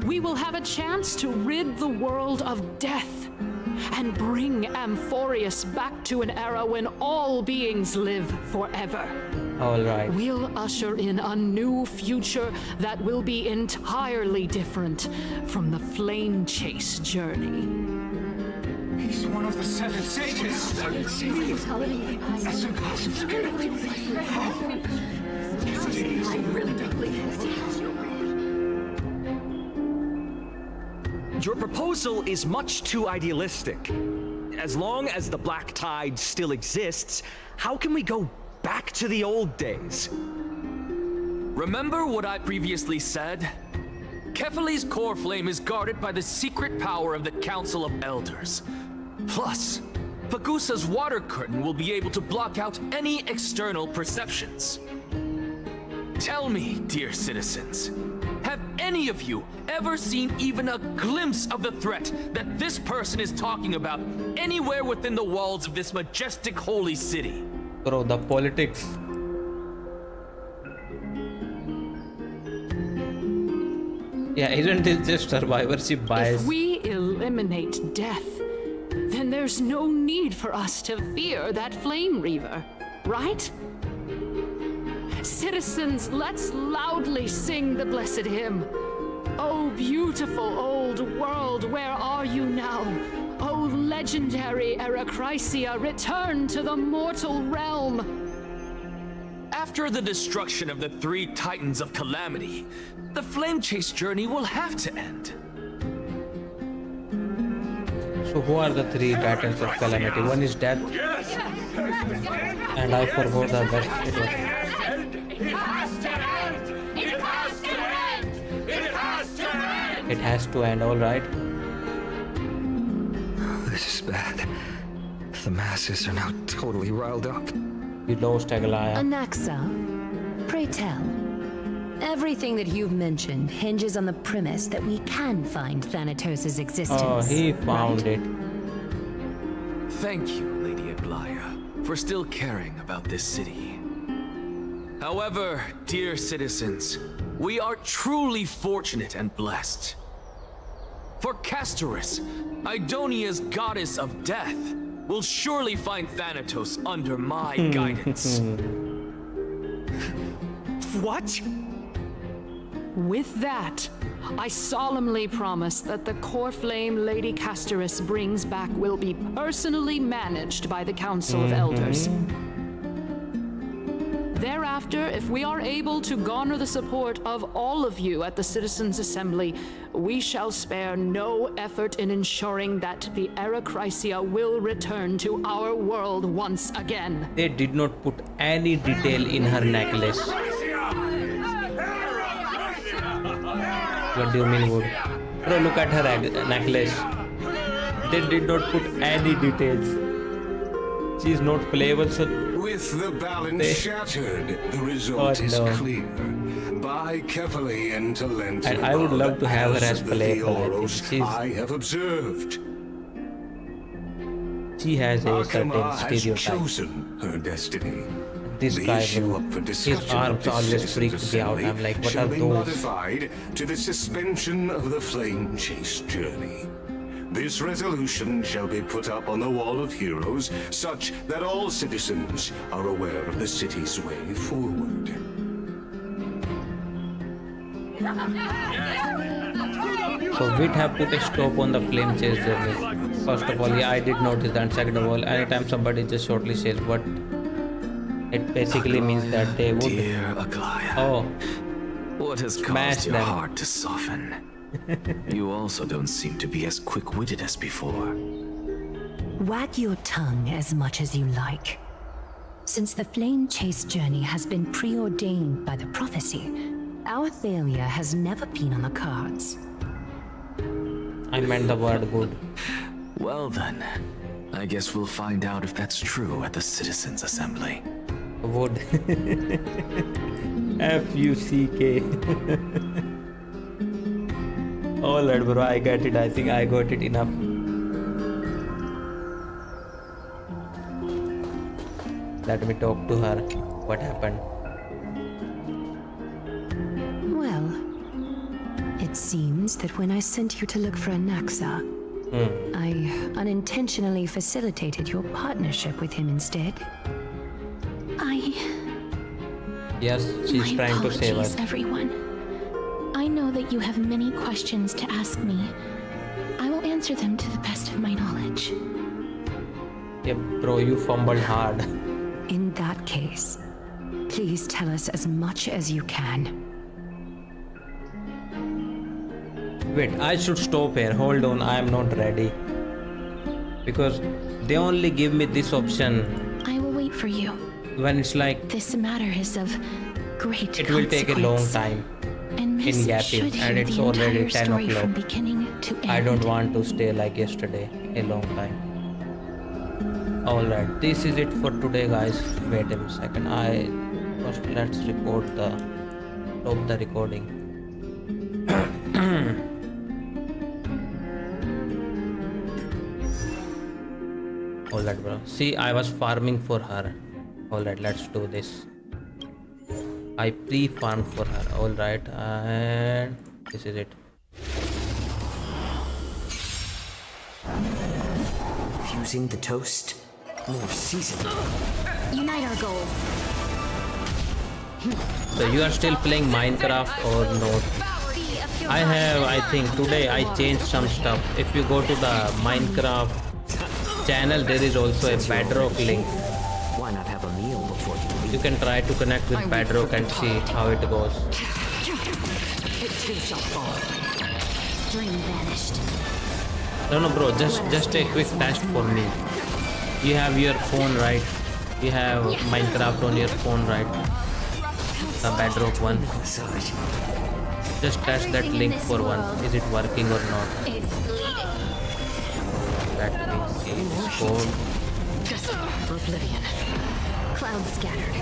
We will have a chance to rid the world of death and bring Amphorius back to an era when all beings live forever. Alright. We'll usher in a new future that will be entirely different from the flame chase journey. He's one of the 7 sages. That's impossible. Your proposal is much too idealistic. As long as the Black Tide still exists, how can we go back to the old days? Remember what I previously said? Kefali's core flame is guarded by the secret power of the Council of Elders. Plus, Pagusa's water curtain will be able to block out any external perceptions. Tell me, dear citizens, have any of you ever seen even a glimpse of the threat that this person is talking about anywhere within the walls of this majestic holy city? Bro, the politics. Yeah, isn't it just survivorship bias? If we eliminate death, then there's no need for us to fear that flame reaver, right? Citizens, let's loudly sing the blessed hymn. Oh, beautiful old world, where are you now? Oh, legendary Era Chrysia, return to the mortal realm. After the destruction of the 3 Titans of Calamity, the Flame Chase journey will have to end. So who are the 3 Titans of Calamity? One is Death. And I forgot the best it was. It has to end! It has to end! It It has to end, alright? This is bad. The masses are now totally riled up. You lost Aglaya. Anaxa, pray tell. Everything that you've mentioned hinges on the premise that we can find Thanatos' existence. Oh, he found it. Thank you, Lady Aglaya, for still caring about this city. However, dear citizens, we are truly fortunate and blessed. For Castorus, Idonia's goddess of death, will surely find Thanatos under my guidance. What? With that, I solemnly promise that the core flame Lady Castorus brings back will be personally managed by the Council of Elders. Thereafter, if we are able to garner the support of all of you at the Citizens' Assembly, we shall spare no effort in ensuring that the Erachrysia will return to our world once again. They did not put any detail in her necklace. What do you mean, Wood? Bro, look at her necklace. They did not put any details. She is not playable, so... With the balance shattered, the result is clear. Buy carefully into length. And I would love to have her as playable. I have observed. She has a certain stereotype. Chosen her destiny. This guy, bro, his arms always freak me out. I'm like, what are those? Modified to the suspension of the flame chase journey. This resolution shall be put up on the Wall of Heroes, such that all citizens are aware of the city's way forward. So we'd have put a stop on the flame chase journey. First of all, yeah, I did notice that. Second of all, anytime somebody just shortly says what, it basically means that they would. Dear Aglaya, what has caused your heart to soften? You also don't seem to be as quick-witted as before. Wag your tongue as much as you like. Since the flame chase journey has been preordained by the prophecy, our failure has never been on the cards. I meant the word good. Well then, I guess we'll find out if that's true at the Citizens' Assembly. Wood. F-U-C-K. Alright, bro, I get it. I think I got it enough. Let me talk to her. What happened? Well, it seems that when I sent you to look for Anaxa, I unintentionally facilitated your partnership with him instead. Yes, she's trying to save us. Everyone. I know that you have many questions to ask me. I will answer them to the best of my knowledge. Yeah, bro, you fumbled hard. In that case, please tell us as much as you can. Wait, I should stop here. Hold on, I am not ready. Because they only give me this option. I will wait for you. When it's like... This matter is of great It will take a long time. And in Yapping, and it's already 10 o'clock. I don't want to stay like yesterday a long time. Alright, this is it for today, guys. Wait a second. First let's stop the recording. Alright, bro. See, I was farming for her. Alright, let's do this. I pre-farmed for her. Alright, and this is it. Fusing the toast. More seasoning. Unite our goals. So you are still playing Minecraft or not? I think today I changed some stuff. If you go to the Minecraft channel, there is also a Bedrock link. Why not have a meal before you leave? You can try to connect with Bedrock and see how it goes. It too shall fall. Dream vanished. No, bro, just a quick test for me. You have your phone, right? You have Minecraft on your phone, right? The Bedrock one. Just test that link for once. Is it working or not? Let me see this code. Just oblivion. Cloud scattered.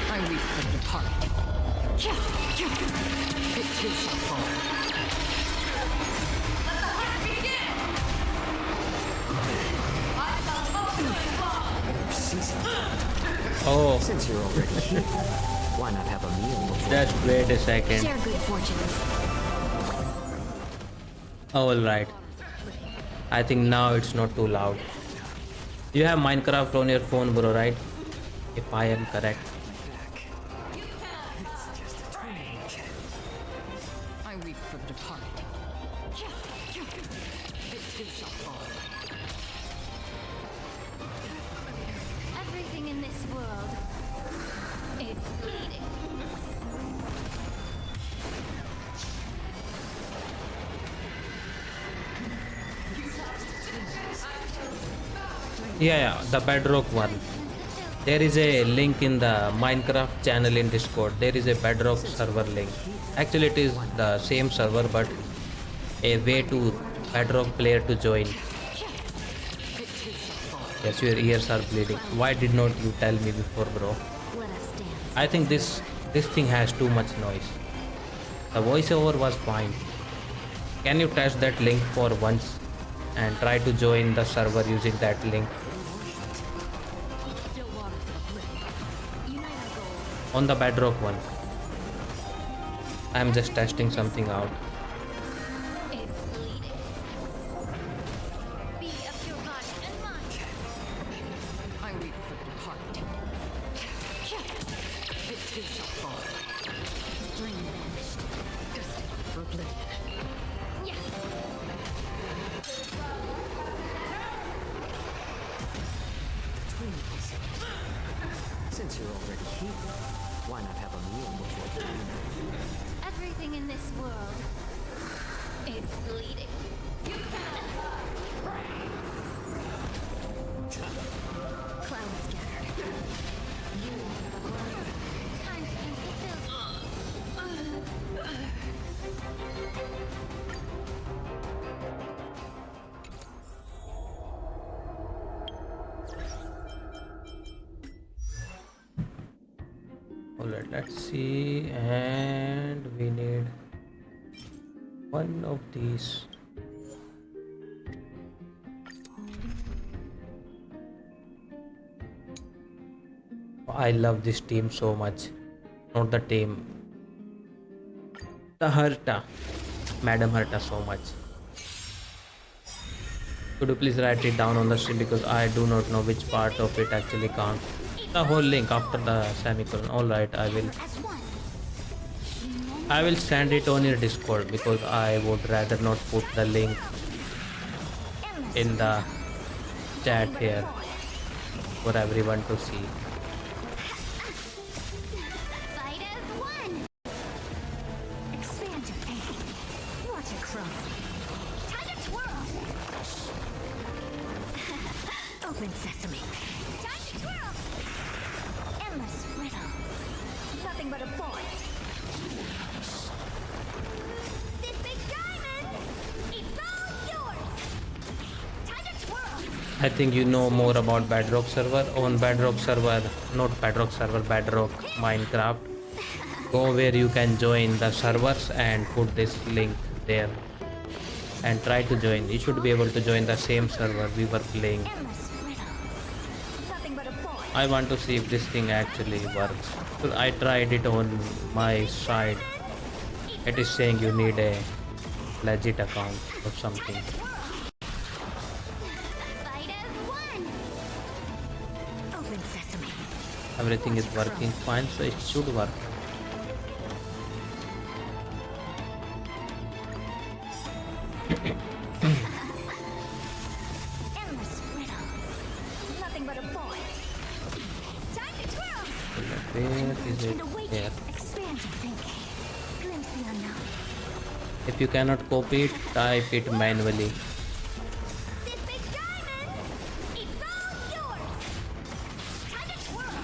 I weep for the departed. It too shall fall. Oh, Since you're already here, why not have a meal before? just wait a second. Share good fortunes. Alright. I think now it's not too loud. You have Minecraft on your phone, bro, right? If I am correct. I weep for the departed. It too shall fall. Everything in this world is bleeding. Yeah, the Bedrock one. There is a link in the Minecraft channel in Discord. There is a Bedrock server link. Actually, it is the same server, but a way to Bedrock player to join. Yes, your ears are bleeding. Why did not you tell me before, bro? I think this thing has too much noise. The voiceover was fine. Can you test that link for once and try to join the server using that link? On the Bedrock one. I'm just testing something out. I weep for the departed. It too shall fall. Dream vanished. Destined for oblivion. Since you're already here, why not have a meal before dinner? Everything in this world is bleeding. Cloud scattered. Time to use the Alright, let's see. And we need one of these. I love this team so much. Not the team. The Herta. Madam Herta so much. Could you please write it down on the stream because I do not know which part of it actually counts. The whole link after the semicolon. Alright, I will send it on your Discord because I would rather not put the link in the chat here for everyone to see. fight as one. Expand your thinking. Watch it crumble. Time to twirl. Open sesame. Time to twirl. Endless riddle. Nothing but a point. This big diamond, it's all yours. Time to twirl. I think you know more about Bedrock server. On Bedrock server, not Bedrock server, Bedrock Minecraft. Go where you can join the servers and put this link there and try to join. You should be able to join the same server we were playing. I want to see if this thing actually works. So I tried it on my side. It is saying you need a legit account or something. Fight as one. Open sesame. Everything is working fine, so it should work. Endless riddle. Nothing but a point. Time to twirl. Where is it? There. Expand your thinking. Glimpse the unknown. If you cannot copy it, type it manually. This big diamond, it's all yours. Time to twirl.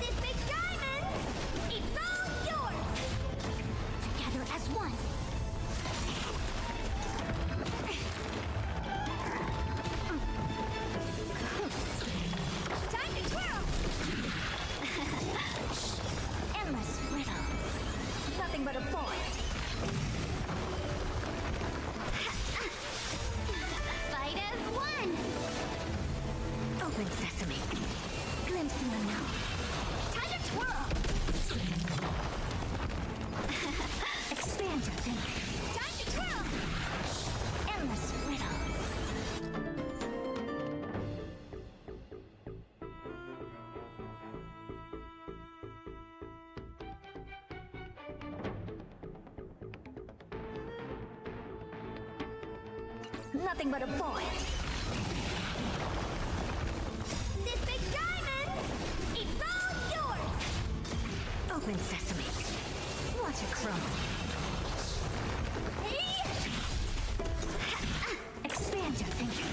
This big diamond, it's all yours. Together as one. Time to twirl. Endless riddle. Nothing but a point. Fight as one. Open sesame. Glimpse the unknown. Time to twirl. Expand your thinking. Time to twirl. Endless riddle. Nothing but a point. This big diamond, it's all yours. Open sesame. Watch it crumble. Expand your thinking.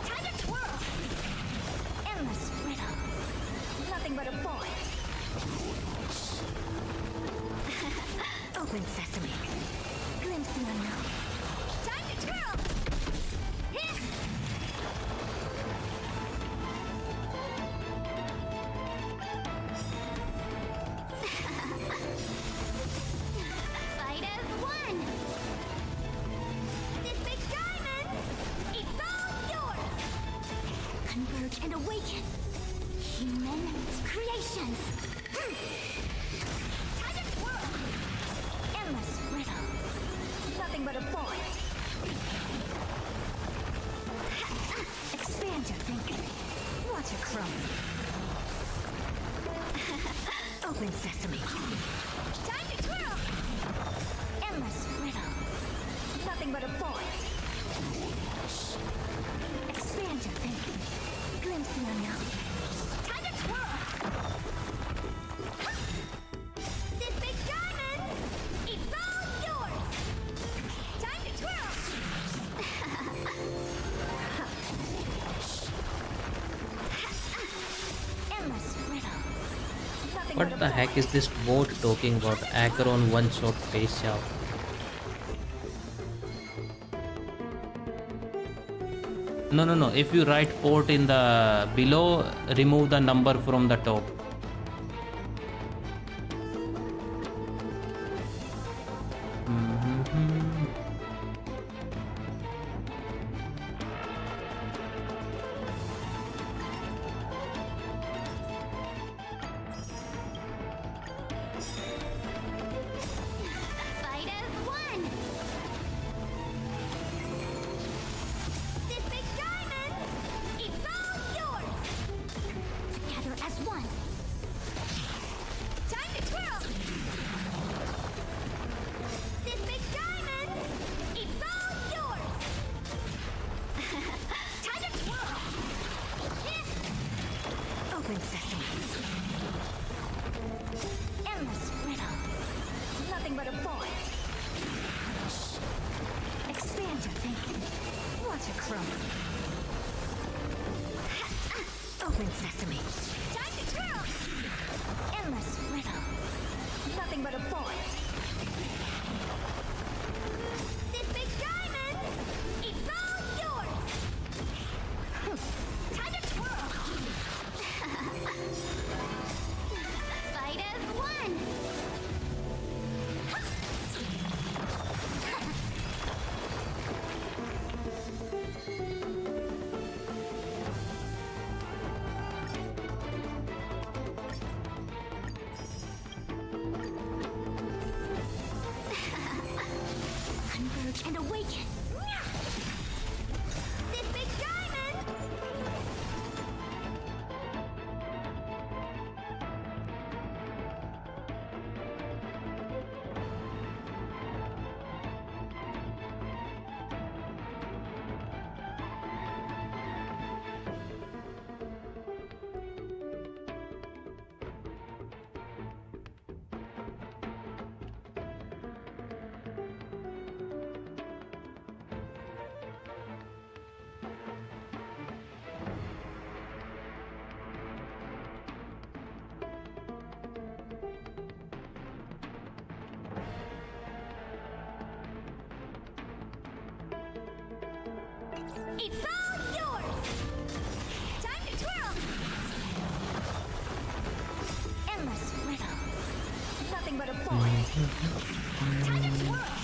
Time to twirl. Endless riddle. Nothing but a point. Open sesame. Glimpse the unknown. Time to twirl. Fight as one. This big diamond, it's all yours. Converge and awaken. Human creations. Time to twirl. Endless riddle. Nothing but a point. Expand your thinking. Watch it crumble. Open sesame. Time to twirl. Endless riddle. Nothing but a point. Expand your thinking. Glimpse the unknown. Time to twirl. This big diamond, it's all yours. Time to twirl. Endless riddle. Nothing What but the a heck is this boat talking about? Acheron one shot face shot. No. If you write port in the below, remove the number from the top. Fight as one. This big diamond, it's all yours. Together as one. Time to twirl. This big diamond, it's all yours. Time to twirl. Open sesame. Endless riddle. Nothing but a point. Expand your thinking. Watch it crumble. Open sesame. Time to twirl. Endless riddle. Nothing but a point. This big diamond, it's all yours. Time to twirl. Fight as one. Converge and awaken. This big diamond. It's all yours! Time to twirl! Endless riddles. Nothing but a void. Time to twirl!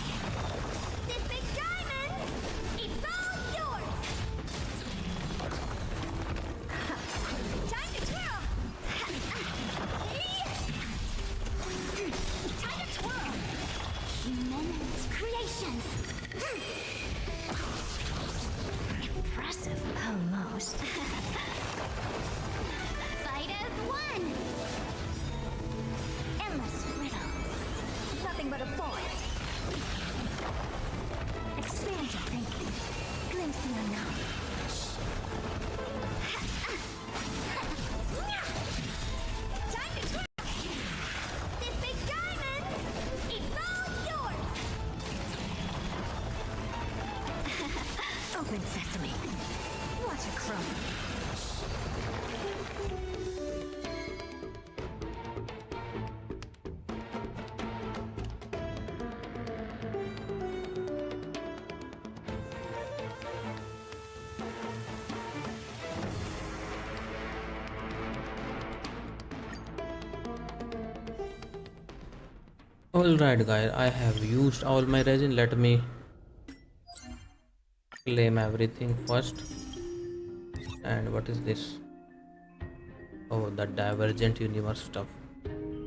This big diamond! It's all yours! Time to twirl! Time to twirl! Human creations! Impressive, almost. Fight as one! Endless riddles. Nothing but a void. Expand your thinking. Glimpse the unknown. Time to twirl! This big diamond! It's all yours! Open sesame. Watch it crumble. Alright guys, I have used all my resin. Let me claim everything first. And what is this? Oh, the divergent universe stuff.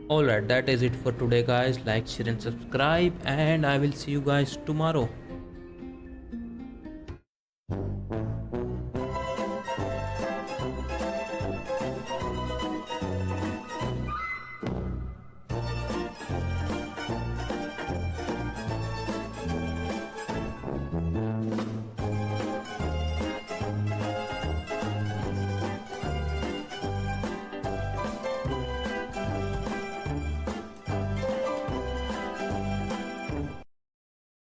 Alright, that is it for today guys. Like, share and subscribe, and I will see you guys tomorrow.